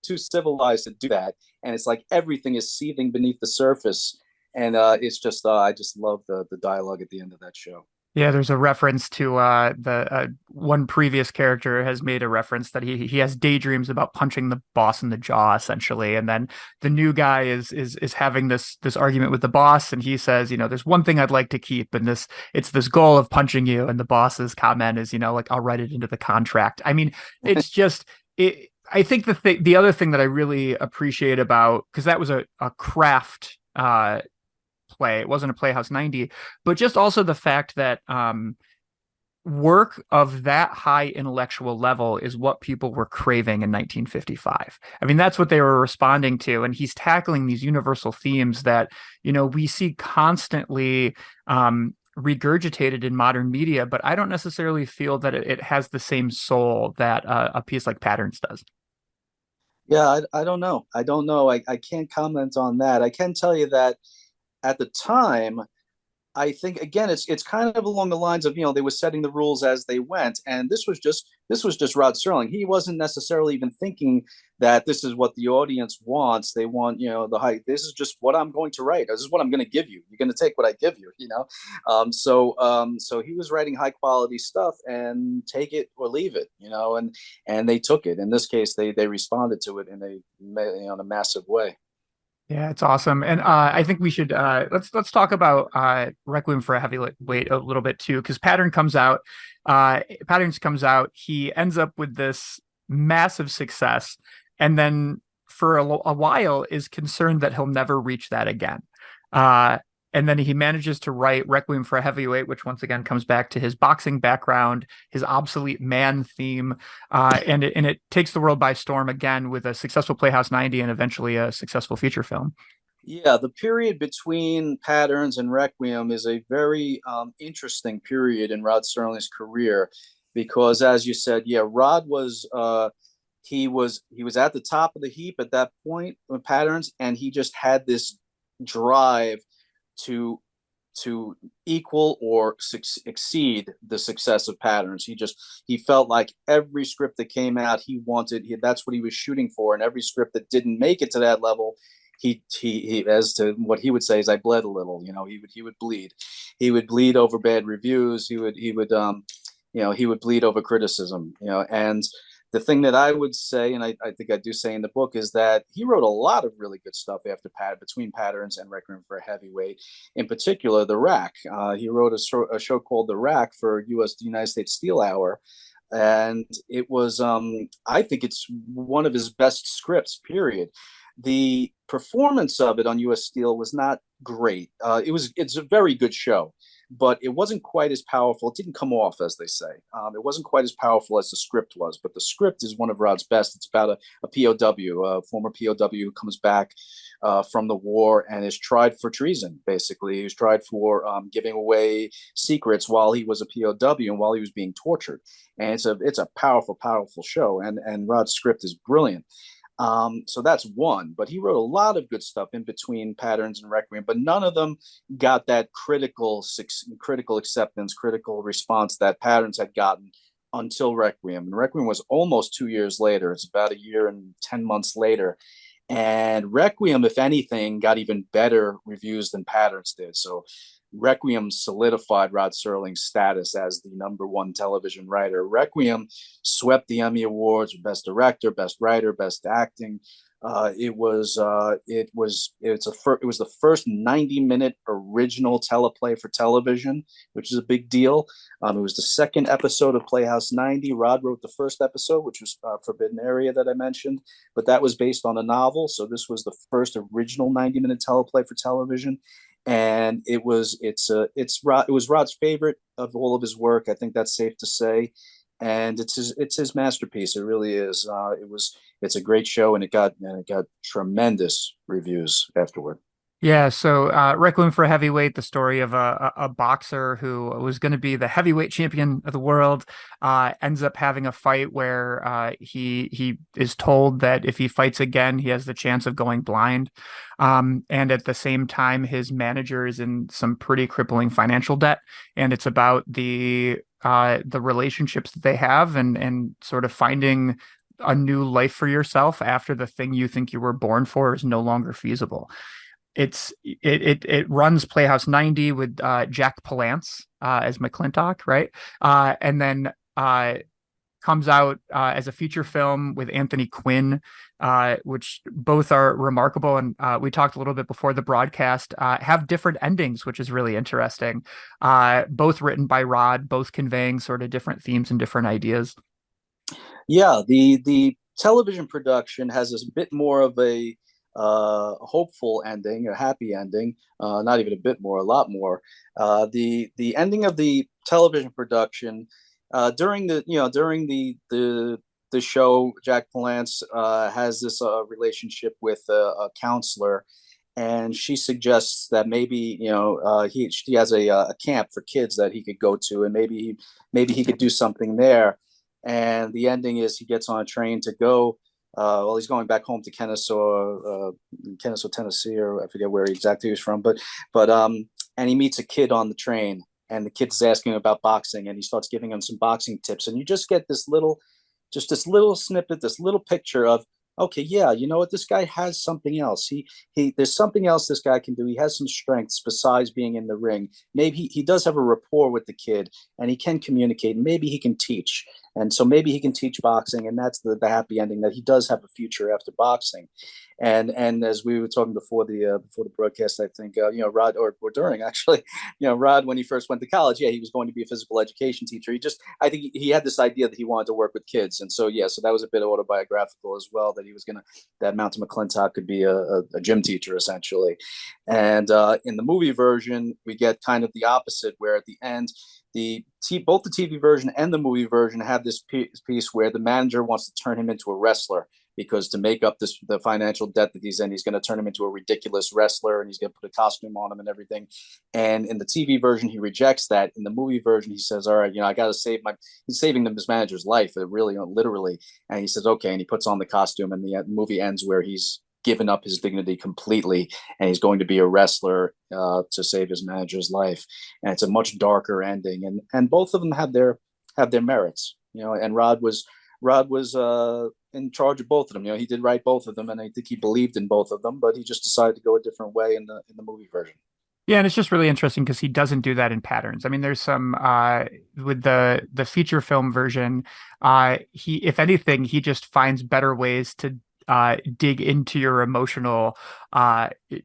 too civilized to do that. And it's like everything is seething beneath the surface. And it's just I just love the dialogue at the end of that show. Yeah, there's a reference to the one previous character has made a reference that he has daydreams about punching the boss in the jaw, essentially. And then the new guy is having this argument with the boss, and he says, there's one thing I'd like to keep, and it's this goal of punching you. And the boss's comment is, like, I'll write it into the contract. I mean, it's just it. I think the other thing that I really appreciate about, because that was a craft play. It wasn't a Playhouse 90, but just also the fact that work of that high intellectual level is what people were craving in 1955. I mean, that's what they were responding to. And he's tackling these universal themes that, we see constantly regurgitated in modern media, but I don't necessarily feel that it has the same soul that a piece like Patterns does. Yeah, I don't know. I can't comment on that. I can tell you that at the time, I think again it's kind of along the lines of they were setting the rules as they went, and this was just Rod Serling. He wasn't necessarily even thinking that this is what the audience wants. They want the height. This is just what I'm going to write. This is what I'm going to give you. You're going to take what I give you. So he was writing high quality stuff, and take it or leave it. And they took it. In this case, they responded to it in a massive way. Yeah, it's awesome. And I think we should let's talk about Requiem for a Heavyweight a little bit too, because Patterns comes out, he ends up with this massive success, and then for a while is concerned that he'll never reach that again. And then he manages to write Requiem for a Heavyweight, which once again comes back to his boxing background, his obsolete man theme, and it takes the world by storm again with a successful Playhouse 90 and eventually a successful feature film. Yeah, the period between Patterns and Requiem is a very interesting period in Rod Serling's career because, as you said, yeah, Rod was he was at the top of the heap at that point with Patterns, and he just had this drive to to equal or exceed the success of Patterns. He felt like every script that came out, that's what he was shooting for, and every script that didn't make it to that level, he as to what he would say is I bled a little. He would bleed over bad reviews. He would bleed over criticism. And the thing that I would say, and I think I do say in the book, is that he wrote a lot of really good stuff between Patterns and Requiem for a Heavyweight. In particular, The Rack. He wrote a show called The Rack for the United States Steel Hour, and it was I think it's one of his best scripts. Period. The performance of it on U.S. Steel was not great. It's a very good show, but it wasn't quite as powerful. It didn't come off, as they say. It wasn't quite as powerful as the script was, but the script is one of Rod's best. It's about a POW, a former POW who comes back from the war and is tried for treason, basically. He was tried for giving away secrets while he was a POW and while he was being tortured. And it's a powerful, powerful show, and Rod's script is brilliant. So that's one, but he wrote a lot of good stuff in between Patterns and Requiem, but none of them got that critical acceptance, critical response that Patterns had gotten until Requiem. And Requiem was almost 2 years later. It's about a year and 10 months later. And Requiem, if anything, got even better reviews than Patterns did. So Requiem solidified Rod Serling's status as the #1 television writer. Requiem swept the Emmy Awards for Best Director, Best Writer, Best Acting. It was the first 90-minute original teleplay for television, which is a big deal. It was the second episode of Playhouse 90. Rod wrote the first episode, which was Forbidden Area that I mentioned, but that was based on a novel. So this was the first original 90-minute teleplay for television. And it was Rod's favorite of all of his work. I think that's safe to say, and it's his masterpiece. It really is. It's a great show, and it got tremendous reviews afterward. Yeah, so Requiem for a Heavyweight, the story of a boxer who was going to be the heavyweight champion of the world, ends up having a fight where he is told that if he fights again, he has the chance of going blind. And at the same time, his manager is in some pretty crippling financial debt, and it's about the relationships that they have and sort of finding a new life for yourself after the thing you think you were born for is no longer feasible. It runs Playhouse 90 with Jack Palance as McClintock, right? And then comes out as a feature film with Anthony Quinn, which both are remarkable. And we talked a little bit before the broadcast, have different endings, which is really interesting. Both written by Rod, both conveying sort of different themes and different ideas. Yeah, the television production has a bit more of a hopeful ending, a happy ending, not even a bit more, a lot more. The ending of the television production during the show, Jack Palance has this relationship with a counselor, and she suggests that maybe she has a camp for kids that he could go to, and maybe he could do something there. And the ending is he gets on a train to go. He's going back home to Kennesaw, Tennessee, or I forget where exactly he's from. And he meets a kid on the train, and the kid's asking him about boxing, and he starts giving him some boxing tips, and you just get this little snippet, this little picture of, okay, yeah, you know what, this guy has something else. There's something else this guy can do. He has some strengths besides being in the ring. Maybe he does have a rapport with the kid, and he can communicate. Maybe he can teach, and so maybe he can teach boxing, and that's the happy ending, that he does have a future after boxing. And as we were talking before the broadcast, I think Rod, or during actually, Rod, when he first went to college, yeah, he was going to be a physical education teacher. I think he had this idea that he wanted to work with kids, and so yeah, so that was a bit autobiographical as well, that he was gonna that Mountain McClintock could be a gym teacher essentially. And in the movie version, we get kind of the opposite, where at the end, both the TV version and the movie version have this piece where the manager wants to turn him into a wrestler, because to make up the financial debt that he's in, he's going to turn him into a ridiculous wrestler, and he's going to put a costume on him and everything. And in the TV version, he rejects that. In the movie version, he says, all right, I got to he's saving his manager's life, really, literally. And he says, okay. And he puts on the costume, and the movie ends where he's given up his dignity completely, and he's going to be a wrestler to save his manager's life. And it's a much darker ending. And both of them have their merits, and Rod was in charge of both of them. He did write both of them, and I think he believed in both of them, but he just decided to go a different way in the movie version. Yeah, and it's just really interesting because he doesn't do that in patterns. I mean, there's some with the feature film version, he, if anything, he just finds better ways to dig into your emotional,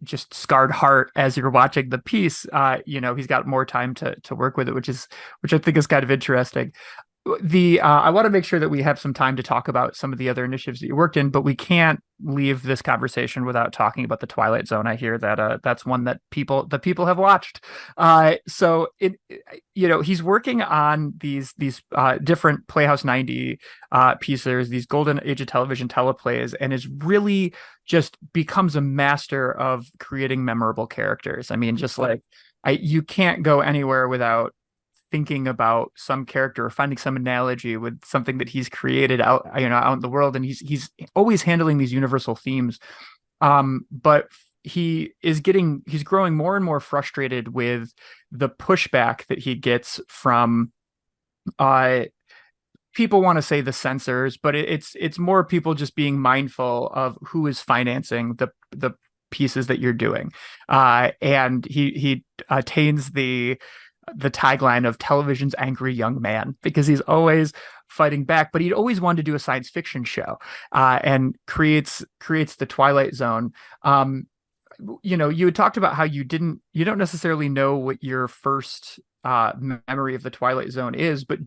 just scarred heart as you're watching the piece. He's got more time to work with it, which I think is kind of interesting. I want to make sure that we have some time to talk about some of the other initiatives that you worked in, but we can't leave this conversation without talking about the Twilight Zone. I hear that that's one that the people have watched. So he's working on these different Playhouse 90 pieces, these golden age of television teleplays, and is really just becomes a master of creating memorable characters. I mean, just like you can't go anywhere without thinking about some character or finding some analogy with something that he's created out in the world, and he's always handling these universal themes. But he's growing more and more frustrated with the pushback that he gets from people want to say the censors, but it's more people just being mindful of who is financing the pieces that you're doing. And he attains the tagline of television's angry young man, because he's always fighting back, but he'd always wanted to do a science fiction show, and creates the Twilight Zone. You had talked about how you don't necessarily know what your first memory of the Twilight Zone is, but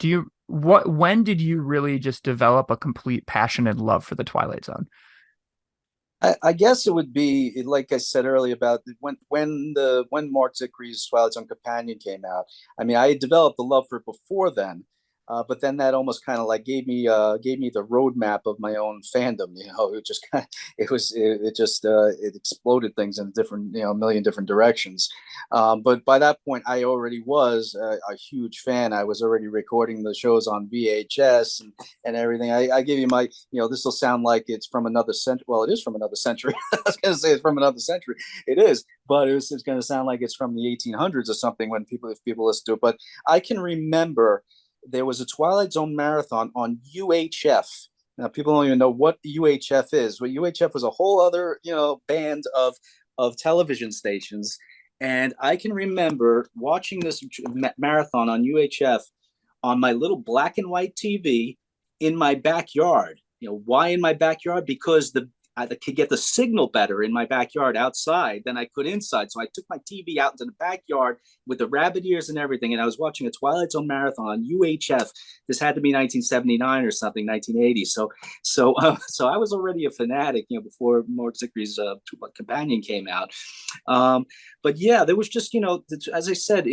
when did you really just develop a complete passion and love for the Twilight Zone? I guess it would be, like I said earlier, about when Mark Zickry's Twilight Zone Companion came out. I mean, I had developed a love for it before then, but then that almost kind of like gave me the roadmap of my own fandom. It just kind of, it exploded things in different, a million different directions. But by that point, I already was a huge fan. I was already recording the shows on VHS and everything. I give you my, this will sound like it's from another century. Well, it is from another century. I was going to say it's from another century. It is, but it's going to sound like it's from the 1800s or something if people listen to it. But I can remember there was a Twilight Zone marathon on UHF. Now, people don't even know what UHF is. But UHF was a whole other, band of television stations. And I can remember watching this marathon on UHF on my little black and white TV in my backyard. Why in my backyard? Because I could get the signal better in my backyard outside than I could inside. So I took my TV out into the backyard with the rabbit ears and everything, and I was watching a Twilight Zone marathon on UHF. This had to be 1979 or something, 1980. So I was already a fanatic, before Mark Zickry's Companion came out. But yeah, there was just, as I said,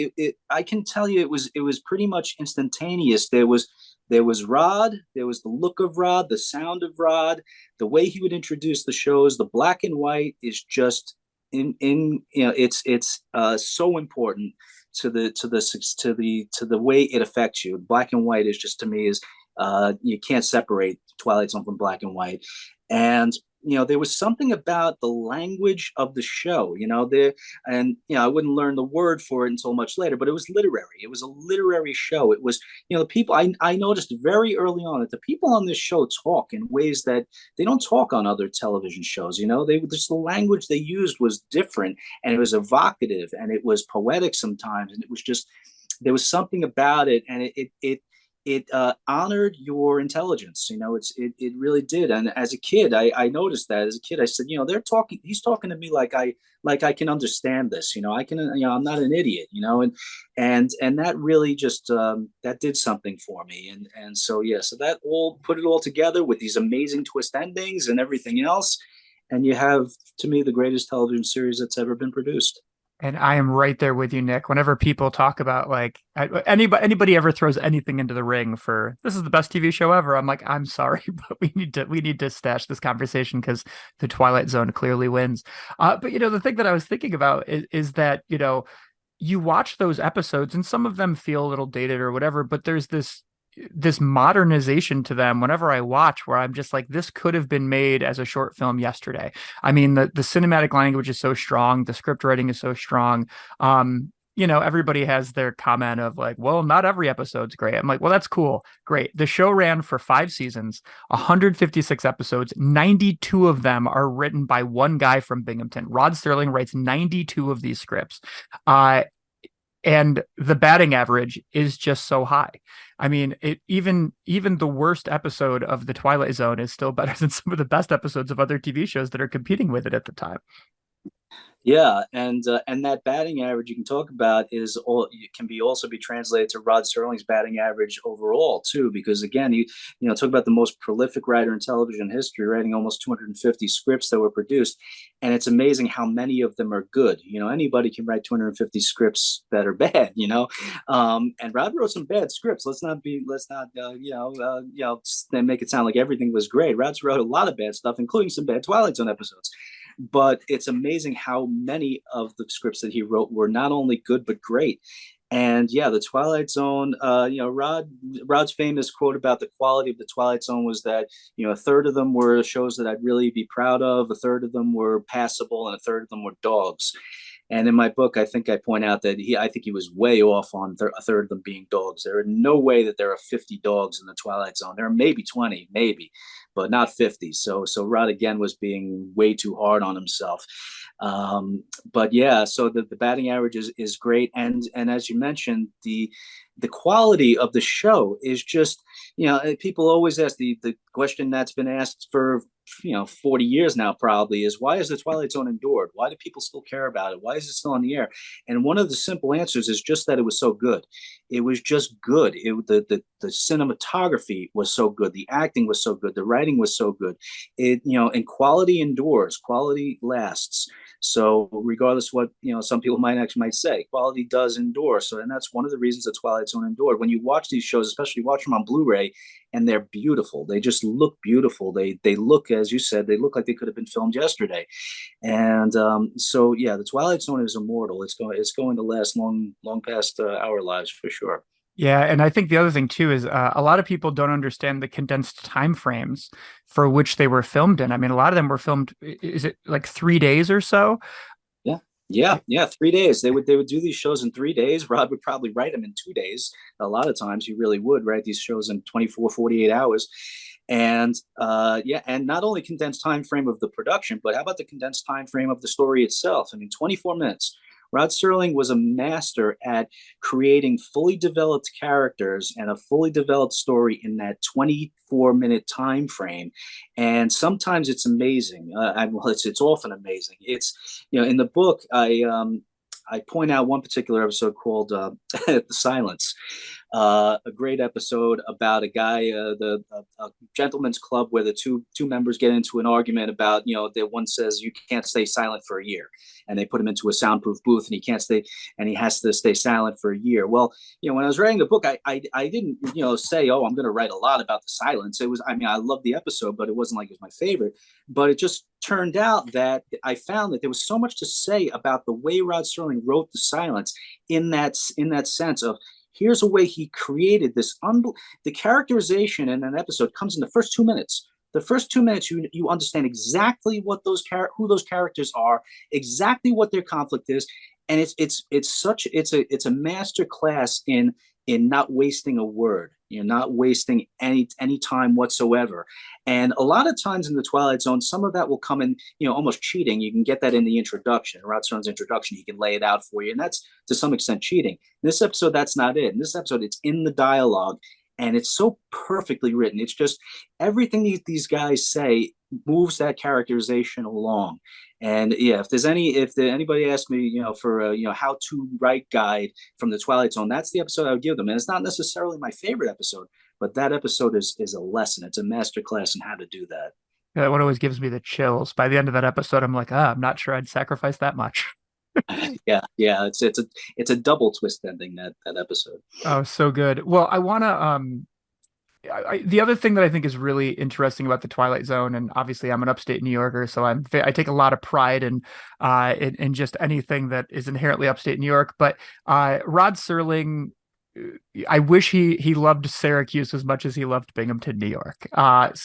I can tell you it was pretty much instantaneous. There was Rod, there was the look of Rod, the sound of Rod, the way he would introduce the shows. The black and white is just it's so important to the way it affects you. Black and white is just, to me, is you can't separate Twilight Zone from black and white. And there was something about the language of the show, I wouldn't learn the word for it until much later, but it was literary. It was a literary show. It was, the people, I noticed very early on that the people on this show talk in ways that they don't talk on other television shows. Just the language they used was different, and it was evocative, and it was poetic sometimes. And it was just, there was something about it. And it honored your intelligence. It really did. And as a kid, I noticed that as a kid. I said, he's talking to me like I can understand this. I can, I'm not an idiot. And that really just that did something for me. And so yeah, so that all put it all together with these amazing twist endings and everything else, and you have, to me, the greatest television series that's ever been produced. And I am right there with you, Nick. Whenever people talk about like anybody ever throws anything into the ring for this is the best TV show ever, I'm like, I'm sorry, but we need to stash this conversation because the Twilight Zone clearly wins. But the thing that I was thinking about is that you watch those episodes and some of them feel a little dated or whatever, but there's this modernization to them whenever I watch where I'm just like, this could have been made as a short film yesterday. I mean, the cinematic language is so strong, the script writing is so strong. Everybody has their comment of like, well, not every episode's great. I'm like, well, that's cool. Great. The show ran for 5 seasons, 156 episodes. 92 of them are written by one guy from Binghamton. Rod Serling writes 92 of these scripts. And the batting average is just so high. I mean, even the worst episode of the Twilight Zone is still better than some of the best episodes of other TV shows that are competing with it at the time. Yeah, and that batting average you can talk about is all it can be also be translated to Rod Serling's batting average overall too, because again, talk about the most prolific writer in television history, writing almost 250 scripts that were produced, and it's amazing how many of them are good. Anybody can write 250 scripts that are bad. And Rod wrote some bad scripts. Let's not make it sound like everything was great. Rod wrote a lot of bad stuff, including some bad Twilight Zone episodes. But it's amazing how many of the scripts that he wrote were not only good but great. And yeah, the Twilight Zone, Rod's famous quote about the quality of the Twilight Zone was that, a third of them were shows that I'd really be proud of, a third of them were passable, and a third of them were dogs. And in my book, I think I point out that I think he was way off on a third of them being dogs. There are no way that there are 50 dogs in the Twilight Zone. There are maybe 20, maybe, but not 50. So Rod again was being way too hard on himself. But yeah, so the batting average is great, and as you mentioned, the quality of the show is just, people always ask the question that's been asked for 40 years now probably is, why is the Twilight Zone endured? Why do people still care about it? Why is it still on the air? And one of the simple answers is just that it was so good. It was just good. The cinematography was so good. The acting was so good. The writing was so good. And quality endures. Quality lasts. So regardless of what some people might say, quality does endure. So, and that's one of the reasons that Twilight Zone endured. When you watch these shows, especially watch them on Blu-ray, and they're beautiful. They just look beautiful. They look, as you said, they look like they could have been filmed yesterday. And so yeah, the Twilight Zone is immortal. It's going to last long past our lives for sure. Yeah, and I think the other thing too is a lot of people don't understand the condensed time frames for which they were filmed in. I mean, a lot of them were filmed, is it like 3 days or so? Yeah. 3 days. They would do these shows in 3 days. Rod would probably write them in 2 days. A lot of times he really would write these shows in 24, 48 hours. And and not only condensed time frame of the production, but how about the condensed time frame of the story itself? I mean, 24 minutes. Rod Serling was a master at creating fully developed characters and a fully developed story in that 24-minute time frame. And sometimes it's amazing. It's often amazing. It's in the book I point out one particular episode called "The Silence," a great episode about a guy, a gentleman's club, where the two members get into an argument about that one says you can't stay silent for a year, and they put him into a soundproof booth, and he can't stay, and he has to stay silent for a year. Well, when I was writing the book, I didn't say, oh, I'm going to write a lot about the silence. It was, I mean, I loved the episode, but it wasn't like it was my favorite. But it just turned out that I found that there was so much to say about the way Rod Serling wrote the silence in that sense of, here's a way he created this the characterization in an episode comes in the first 2 minutes. The first 2 minutes, you understand exactly what who those characters are, exactly what their conflict is, and it's a master class in not wasting a word, not wasting any time whatsoever. And a lot of times in the Twilight Zone, some of that will come in, almost cheating. You can get that in the introduction, Rod Serling's introduction. He can lay it out for you, and that's to some extent cheating. In this episode, that's not it. In this episode, it's in the dialogue, and it's so perfectly written. It's just everything these guys say moves that characterization along. And yeah, if anybody asks me, for a how to write guide from the Twilight Zone, that's the episode I would give them. And it's not necessarily my favorite episode, but that episode is a lesson. It's a master class in how to do that. That one always gives me the chills. By the end of that episode, I'm like, I'm not sure I'd sacrifice that much. Yeah, yeah, it's a double twist ending, that episode. Oh, so good. Well, I want to the other thing that I think is really interesting about the Twilight Zone, and obviously I'm an upstate New Yorker, so I take a lot of pride in just anything that is inherently upstate New York. But Rod Serling, I wish he loved Syracuse as much as he loved Binghamton, New York. But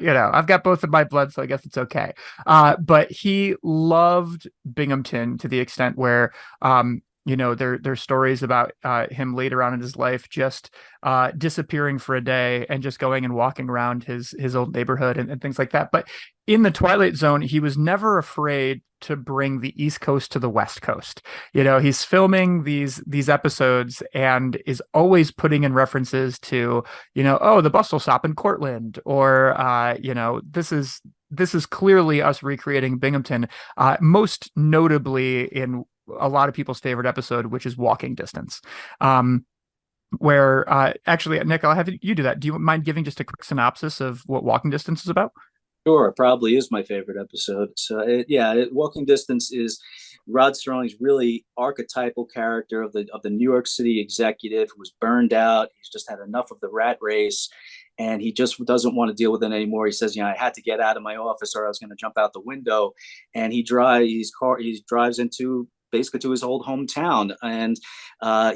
I've got both in my blood, so I guess it's okay. But he loved Binghamton to the extent where there's stories about him later on in his life just disappearing for a day and just going and walking around his old neighborhood and things like that. But in the Twilight Zone, he was never afraid to bring the East Coast to the West Coast. He's filming these episodes and is always putting in references to, oh, the bus will stop in Cortland, or this is clearly us recreating Binghamton, most notably in a lot of people's favorite episode, which is Walking Distance. Where actually, Nick, I'll have you do that. Do you mind giving just a quick synopsis of what Walking Distance is about? Sure, it probably is my favorite episode. So, Walking Distance is Rod Serling's really archetypal character of the New York City executive who was burned out. He's just had enough of the rat race, and he just doesn't want to deal with it anymore. He says, I had to get out of my office, or I was going to jump out the window. And he drives into basically to his old hometown, and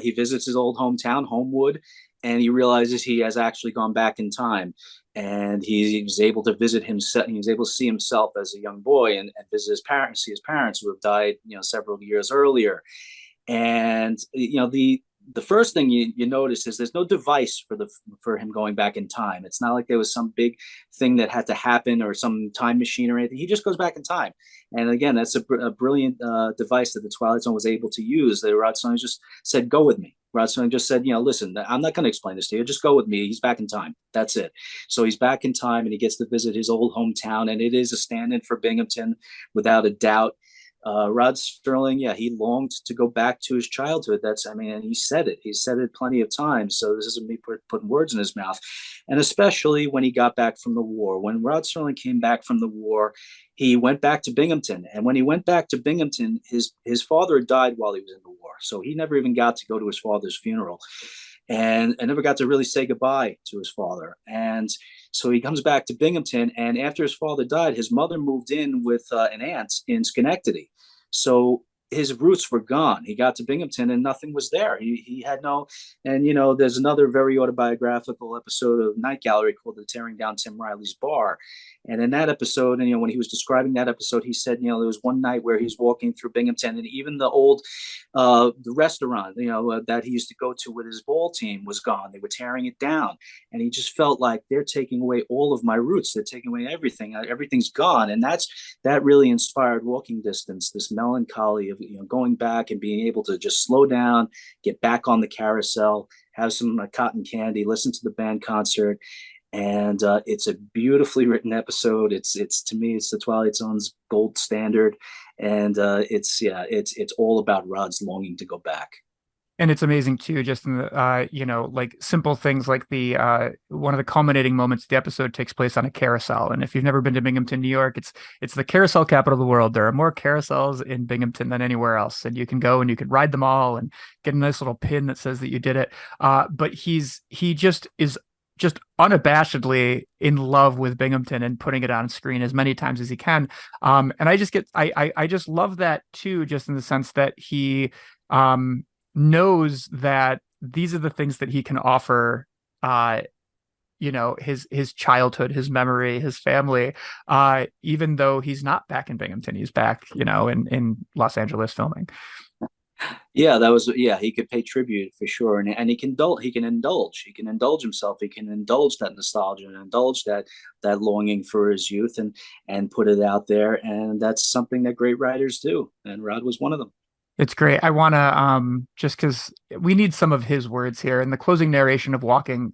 he visits his old hometown, Homewood, and he realizes he has actually gone back in time, and he was able to visit himself. He was able to see himself as a young boy, and visit see his parents who have died, several years earlier. And the first thing you notice is there's no device for him going back in time. It's not like there was some big thing that had to happen or some time machine or anything. He just goes back in time. And again, that's a brilliant device that the Twilight Zone was able to use. That Rod Serling just said, "Go with me." Rod Serling just said, "Listen, I'm not going to explain this to you. Just go with me." He's back in time. That's it. So he's back in time, and he gets to visit his old hometown, and it is a stand-in for Binghamton, without a doubt. Rod Serling, yeah, he longed to go back to his childhood. And he said it. He said it plenty of times. So this isn't me putting words in his mouth. And especially when he got back from the war. When Rod Serling came back from the war, he went back to Binghamton. And when he went back to Binghamton, his father had died while he was in the war. So he never even got to go to his father's funeral. And I never got to really say goodbye to his father. And so he comes back to Binghamton, and after his father died, his mother moved in with an aunt in Schenectady. So his roots were gone. He got to Binghamton and nothing was there. He had no, and there's another very autobiographical episode of Night Gallery called The Tearing Down Tim Riley's Bar. And in that episode, and when he was describing that episode, he said, there was one night where he's walking through Binghamton, and even the old the restaurant, that he used to go to with his ball team was gone. They were tearing it down, and he just felt like they're taking away all of my roots. They're taking away everything. Everything's gone, and that really inspired Walking Distance. This melancholy of going back and being able to just slow down, get back on the carousel, have some cotton candy, listen to the band concert. And it's a beautifully written episode. It's to me, it's the Twilight Zone's gold standard, and it's all about Rod's longing to go back. And it's amazing too, just in the like simple things like the one of the culminating moments of the episode takes place on a carousel. And if you've never been to Binghamton, New York, it's the carousel capital of the world. There are more carousels in Binghamton than anywhere else, and you can go and you can ride them all and get a nice little pin that says that you did it. But he just is just unabashedly in love with Binghamton and putting it on screen as many times as he can. And I just love that too, just in the sense that he knows that these are the things that he can offer, his childhood, his memory, his family, even though he's not back in Binghamton, he's back, in Los Angeles filming. Yeah, he could pay tribute for sure. And he can indulge himself. He can indulge that nostalgia and indulge that longing for his youth, and put it out there. And that's something that great writers do. And Rod was one of them. It's great. I want to just because we need some of his words here. In the closing narration of Walking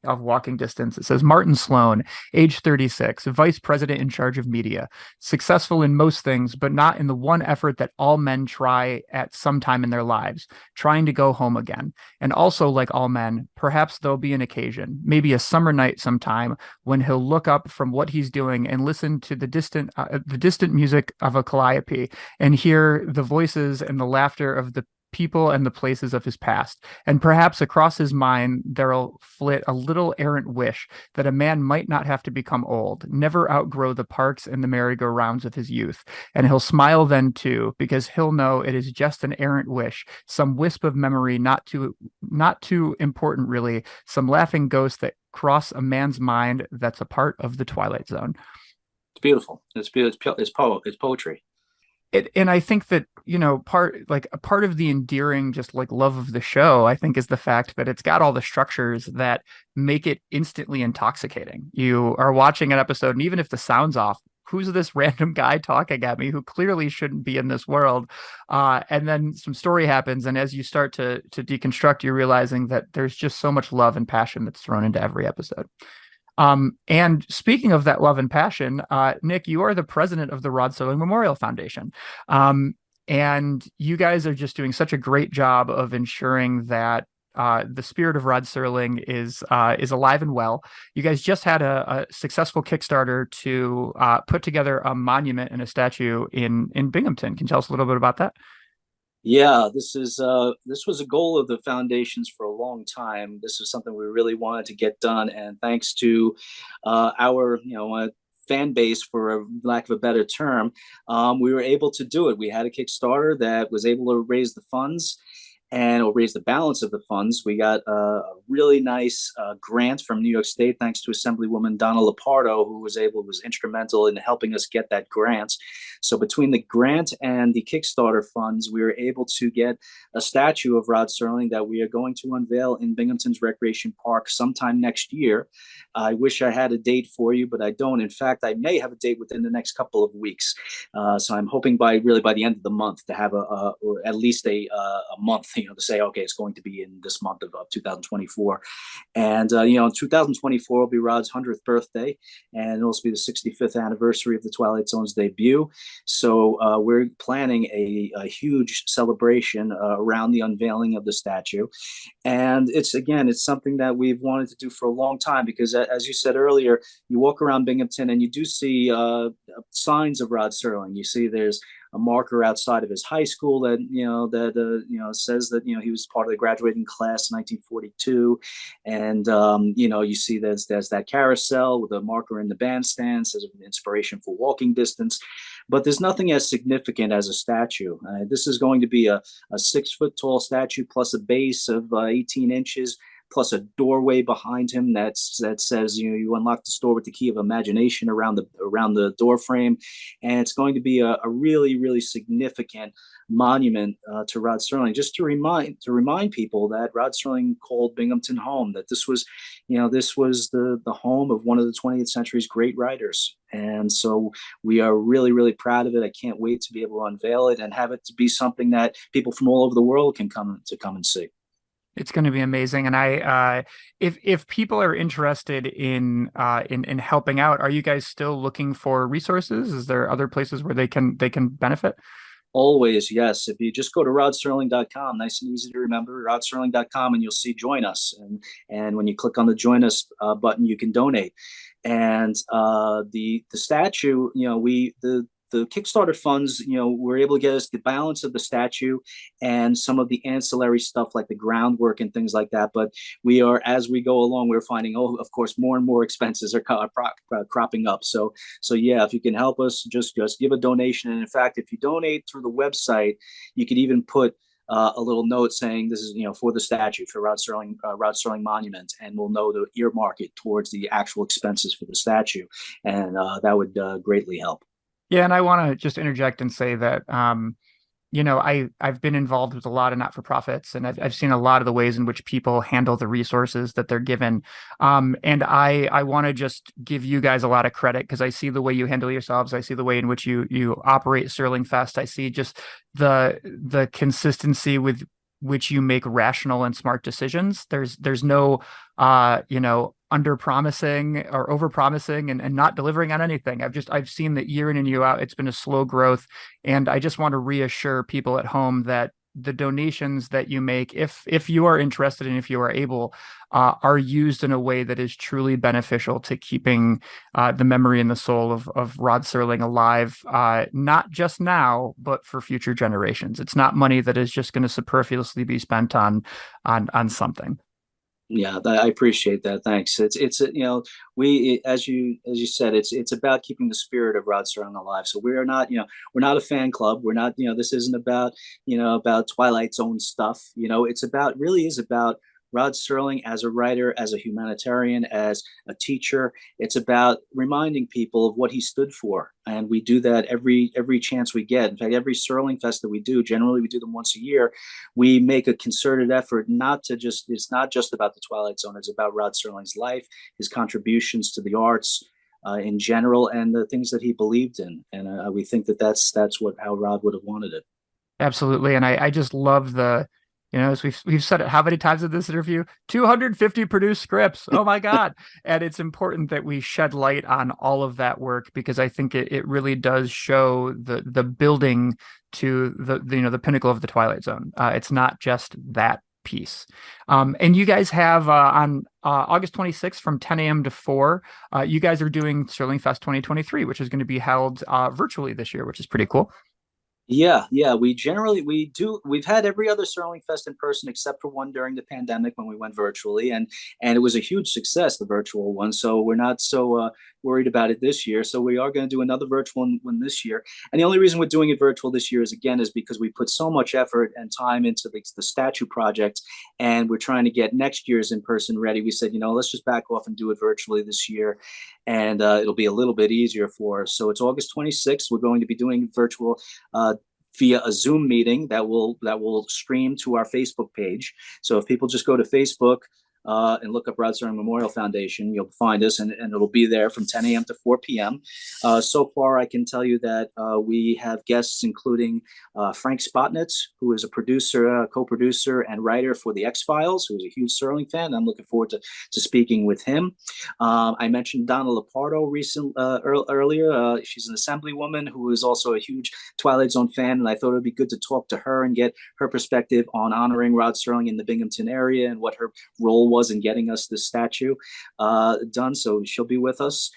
Distance, it says Martin Sloan, age 36, vice president in charge of media, successful in most things, but not in the one effort that all men try at some time in their lives, trying to go home again. And also, like all men, perhaps there'll be an occasion, maybe a summer night sometime, when he'll look up from what he's doing and listen to the distant music of a calliope and hear the voices and the laughter of the people and the places of his past. And perhaps across his mind there'll flit a little errant wish that a man might not have to become old, never outgrow the parks and the merry-go-rounds of his youth. And he'll smile then too, because he'll know it is just an errant wish, some wisp of memory not too important really, some laughing ghost that cross a man's mind that's a part of the Twilight Zone. It's beautiful. It's beautiful. It's poetry. And I think that, a part of the endearing just like love of the show, I think, is the fact that it's got all the structures that make it instantly intoxicating. You are watching an episode, and even if the sound's off, who's this random guy talking at me who clearly shouldn't be in this world? And then some story happens, and as you start to deconstruct, you're realizing that there's just so much love and passion that's thrown into every episode. And speaking of that love and passion, Nick, you are the president of the Rod Serling Memorial Foundation. And you guys are just doing such a great job of ensuring that the spirit of Rod Serling is alive and well. You guys just had a successful Kickstarter to put together a monument and a statue in Binghamton. Can you tell us a little bit about that? Yeah, this was a goal of the foundations for a long time. This was something we really wanted to get done, and thanks to our fan base, for a lack of a better term, we were able to do it. We had a Kickstarter that was able to raise the funds, and it'll raise the balance of the funds. We got a really nice grant from New York State, thanks to Assemblywoman Donna Lapardo, who was instrumental in helping us get that grant. So between the grant and the Kickstarter funds, we were able to get a statue of Rod Serling that we are going to unveil in Binghamton's Recreation Park sometime next year. I wish I had a date for you, but I don't. In fact, I may have a date within the next couple of weeks. So I'm hoping by the end of the month to have or at least a month, to say, okay, it's going to be in this month of 2024. And, 2024 will be Rod's 100th birthday, and it'll also be the 65th anniversary of the Twilight Zone's debut. So we're planning a huge celebration around the unveiling of the statue. And it's something that we've wanted to do for a long time, because as you said earlier, you walk around Binghamton and you do see signs of Rod Serling. You see there's a marker outside of his high school that says that he was part of the graduating class in 1942, and you see there's that carousel with a marker in the bandstand says an inspiration for Walking Distance, but there's nothing as significant as a statue. This is going to be a 6 foot tall statue plus a base of 18 inches, plus a doorway behind him that says you unlock the door with the key of imagination around the door frame, and it's going to be a really, really significant monument to Rod Serling, just to remind people that Rod Serling called Binghamton home, that this was the home of one of the 20th century's great writers. And so we are really, really proud of it. I can't wait to be able to unveil it and have it to be something that people from all over the world can come and see. It's going to be amazing, and if people are interested in helping out, are you guys still looking for resources? Is there other places where they can benefit? Always, yes. If you just go to rodserling.com, nice and easy to remember, rodserling.com, and you'll see Join Us. And when you click on the Join Us button, you can donate. And the statue, the Kickstarter funds, were able to get us the balance of the statue and some of the ancillary stuff like the groundwork and things like that. But as we go along, we're finding, of course, more and more expenses are cropping up. So yeah, if you can help us, just give a donation. And in fact, if you donate through the website, you could even put a little note saying this is for the statue, for Rod Serling Monument, and we'll know to earmark it towards the actual expenses for the statue, and that would greatly help. Yeah, and I want to just interject and say that I've been involved with a lot of not-for-profits, and I've seen a lot of the ways in which people handle the resources that they're given. And I want to just give you guys a lot of credit because I see the way you handle yourselves. I see the way in which you operate Serling Fest. I see just the consistency with which you make rational and smart decisions. There's no under promising or over promising and not delivering on anything. I've seen that year in and year out, it's been a slow growth. And I just want to reassure people at home that the donations that you make, if you are interested and if you are able, are used in a way that is truly beneficial to keeping the memory and the soul of Rod Serling alive, not just now, but for future generations. It's not money that is just going to superfluously be spent on something. Yeah, I appreciate that. Thanks. It's we as you said, it's about keeping the spirit of Rod Serling alive. So we're not a fan club. We're not this isn't about about Twilight Zone stuff. It's about really is about Rod Serling as a writer, as a humanitarian, as a teacher. It's about reminding people of what he stood for, and we do that every chance we get. In fact, every Serling Fest that we do, generally we do them once a year. We make a concerted effort not to just. It's not just about the Twilight Zone. It's about Rod Serling's life, his contributions to the arts. In general, and the things that he believed in, and we think that that's what how Rod would have wanted it. Absolutely. And I just love as we've said it how many times in this interview, 250 produced scripts. Oh my God. And it's important that we shed light on all of that work because I think it really does show the building to the pinnacle of the Twilight Zone. It's not just that piece. And you guys have on August 26th from 10 a.m. to 4, you guys are doing Sterling Fest 2023, which is going to be held virtually this year, which is pretty cool. Yeah. We've had every other Sterling Fest in person except for one during the pandemic when we went virtually, and it was a huge success, the virtual one. So we're not so worried about it this year. So we are going to do another virtual one this year. And the only reason we're doing it virtual this year is because we put so much effort and time into the statue project, and we're trying to get next year's in person ready. We said, let's just back off and do it virtually this year, and it'll be a little bit easier for us. So it's August 26th. We're going to be doing virtual. Via a Zoom meeting that will stream to our Facebook page. So if people just go to Facebook and look up Rod Serling Memorial Foundation, you'll find us, and it'll be there from 10 a.m. to 4 p.m. So far, I can tell you that we have guests including Frank Spotnitz, who is a producer, co-producer, and writer for The X-Files, who is a huge Serling fan. I'm looking forward to speaking with him. I mentioned Donna Lepardo earlier. She's an assemblywoman who is also a huge Twilight Zone fan, and I thought it would be good to talk to her and get her perspective on honoring Rod Serling in the Binghamton area and what her role was in getting us this statue done. So she'll be with us.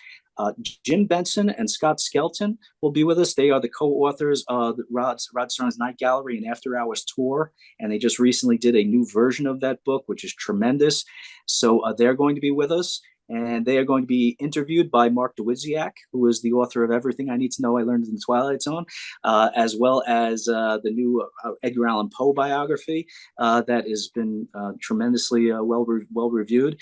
Jim Benson and Scott Skelton will be with us. They are the co-authors of Rod Serling's Night Gallery and After Hours Tour, and they just recently did a new version of that book, which is tremendous. So they're going to be with us. And they are going to be interviewed by Mark Dawidziak, who is the author of Everything I Need to Know I Learned in the Twilight Zone, as well as the new Edgar Allan Poe biography that has been tremendously well reviewed.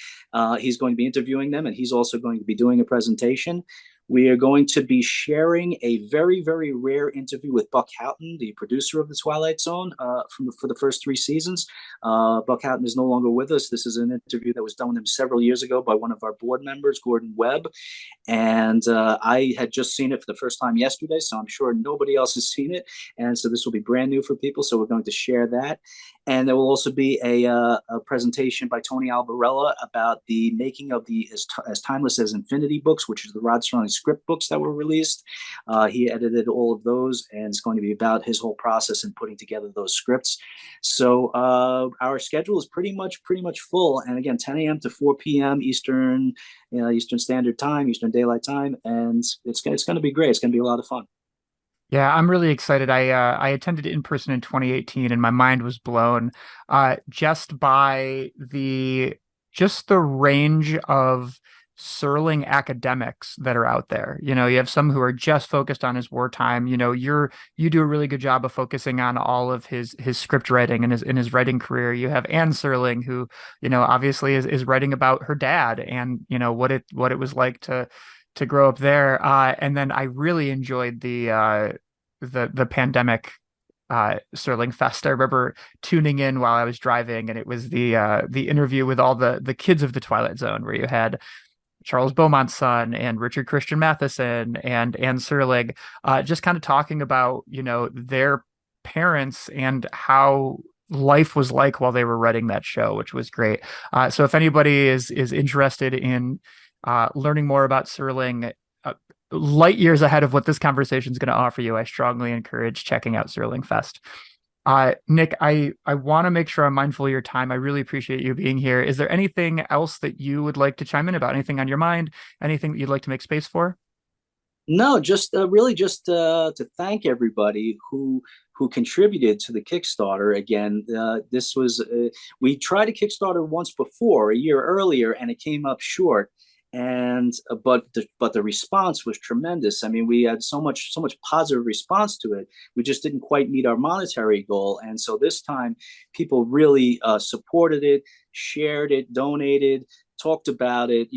He's going to be interviewing them, and he's also going to be doing a presentation. We are going to be sharing a very, very rare interview with Buck Houghton, the producer of The Twilight Zone, for the first 3 seasons. Buck Houghton is no longer with us. This is an interview that was done with him several years ago by one of our board members, Gordon Webb. And I had just seen it for the first time yesterday, so I'm sure nobody else has seen it. And so this will be brand new for people, so we're going to share that. And there will also be a presentation by Tony Albarella about the making of the As Timeless as Infinity books, which is the Rod Serling script books that were released. He edited all of those, and it's going to be about his whole process in putting together those scripts. So our schedule is pretty much full. And again, 10 a.m. to 4 p.m. Eastern Standard Time, Eastern Daylight Time, and it's going to be great. It's going to be a lot of fun. Yeah, I'm really excited. I attended in person in 2018, and my mind was blown just by the range of Serling academics that are out there. You have some who are just focused on his wartime. You do a really good job of focusing on all of his script writing and his writing career. You have Anne Serling, who obviously is writing about her dad and what it was like to grow up there. And then I really enjoyed the pandemic Serling Fest. I remember tuning in while I was driving, and it was the interview with all the kids of the Twilight Zone, where you had Charles Beaumont's son and Richard Christian Matheson and Anne Serling, just kind of talking about, their parents and how life was like while they were writing that show, which was great. So if anybody is interested in learning more about Serling, light years ahead of what this conversation is going to offer you, I strongly encourage checking out Serling Fest. Nick, I want to make sure I'm mindful of your time. I really appreciate you being here. Is there anything else that you would like to chime in about? Anything on your mind? Anything that you'd like to make space for? No, just really just to thank everybody who contributed to the Kickstarter. Again, this was we tried a Kickstarter once before, a year earlier, and it came up short. And but the response was tremendous. I mean, we had so much positive response to it. We just didn't quite meet our monetary goal, and so this time people really supported it, shared it, donated, talked about it.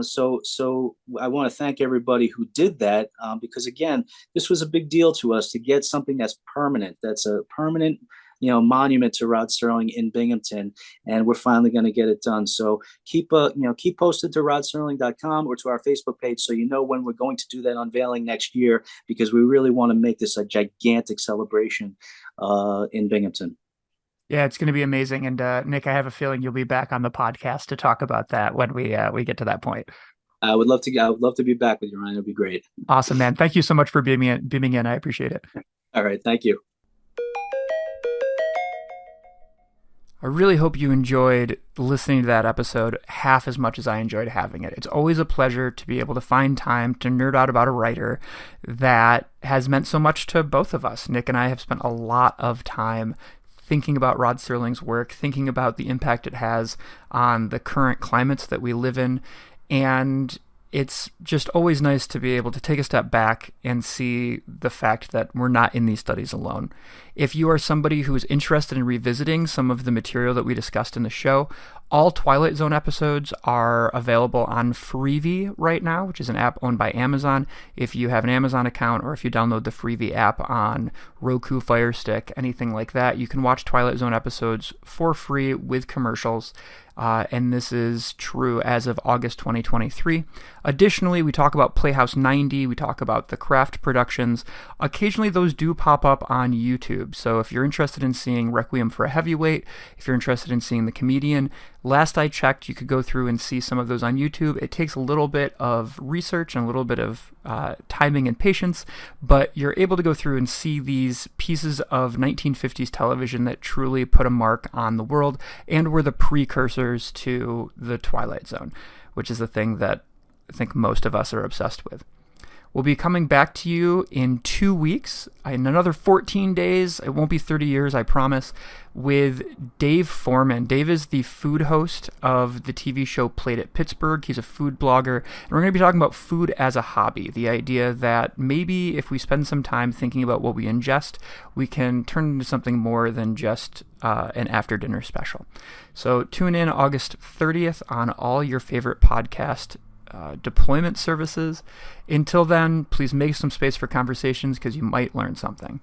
So I want to thank everybody who did that, because again, this was a big deal to us to get something that's permanent. That's a permanent monument to Rod Serling in Binghamton, and we're finally going to get it done. So keep posted to rodserling.com or to our Facebook page, so when we're going to do that unveiling next year, because we really want to make this a gigantic celebration in Binghamton. Yeah, it's going to be amazing. And Nick, I have a feeling you'll be back on the podcast to talk about that when we get to that point. I would love to be back with you, Ryan. It'd be great. Awesome, man. Thank you so much for beaming in. I appreciate it. All right. Thank you. I really hope you enjoyed listening to that episode half as much as I enjoyed having it. It's always a pleasure to be able to find time to nerd out about a writer that has meant so much to both of us. Nick and I have spent a lot of time thinking about Rod Serling's work, thinking about the impact it has on the current climates that we live in, and it's just always nice to be able to take a step back and see the fact that we're not in these studies alone. If you are somebody who is interested in revisiting some of the material that we discussed in the show, all Twilight Zone episodes are available on Freevee right now, which is an app owned by Amazon. If you have an Amazon account, or if you download the Freevee app on Roku, Fire Stick, anything like that, you can watch Twilight Zone episodes for free with commercials. And this is true as of August 2023. Additionally, we talk about Playhouse 90, we talk about the Craft productions. Occasionally those do pop up on YouTube. So if you're interested in seeing Requiem for a Heavyweight, if you're interested in seeing The Comedian, last I checked, you could go through and see some of those on YouTube. It takes a little bit of research and a little bit of timing and patience, but you're able to go through and see these pieces of 1950s television that truly put a mark on the world and were the precursors to the Twilight Zone, which is the thing that I think most of us are obsessed with. We'll be coming back to you in 2 weeks, in another 14 days. It won't be 30 years, I promise, with Dave Foreman. Dave is the food host of the TV show Played at Pittsburgh. He's a food blogger, and we're going to be talking about food as a hobby. The idea that maybe if we spend some time thinking about what we ingest, we can turn into something more than just an after-dinner special. So tune in August 30th on all your favorite podcast deployment services. Until then, please make some space for conversations, because you might learn something.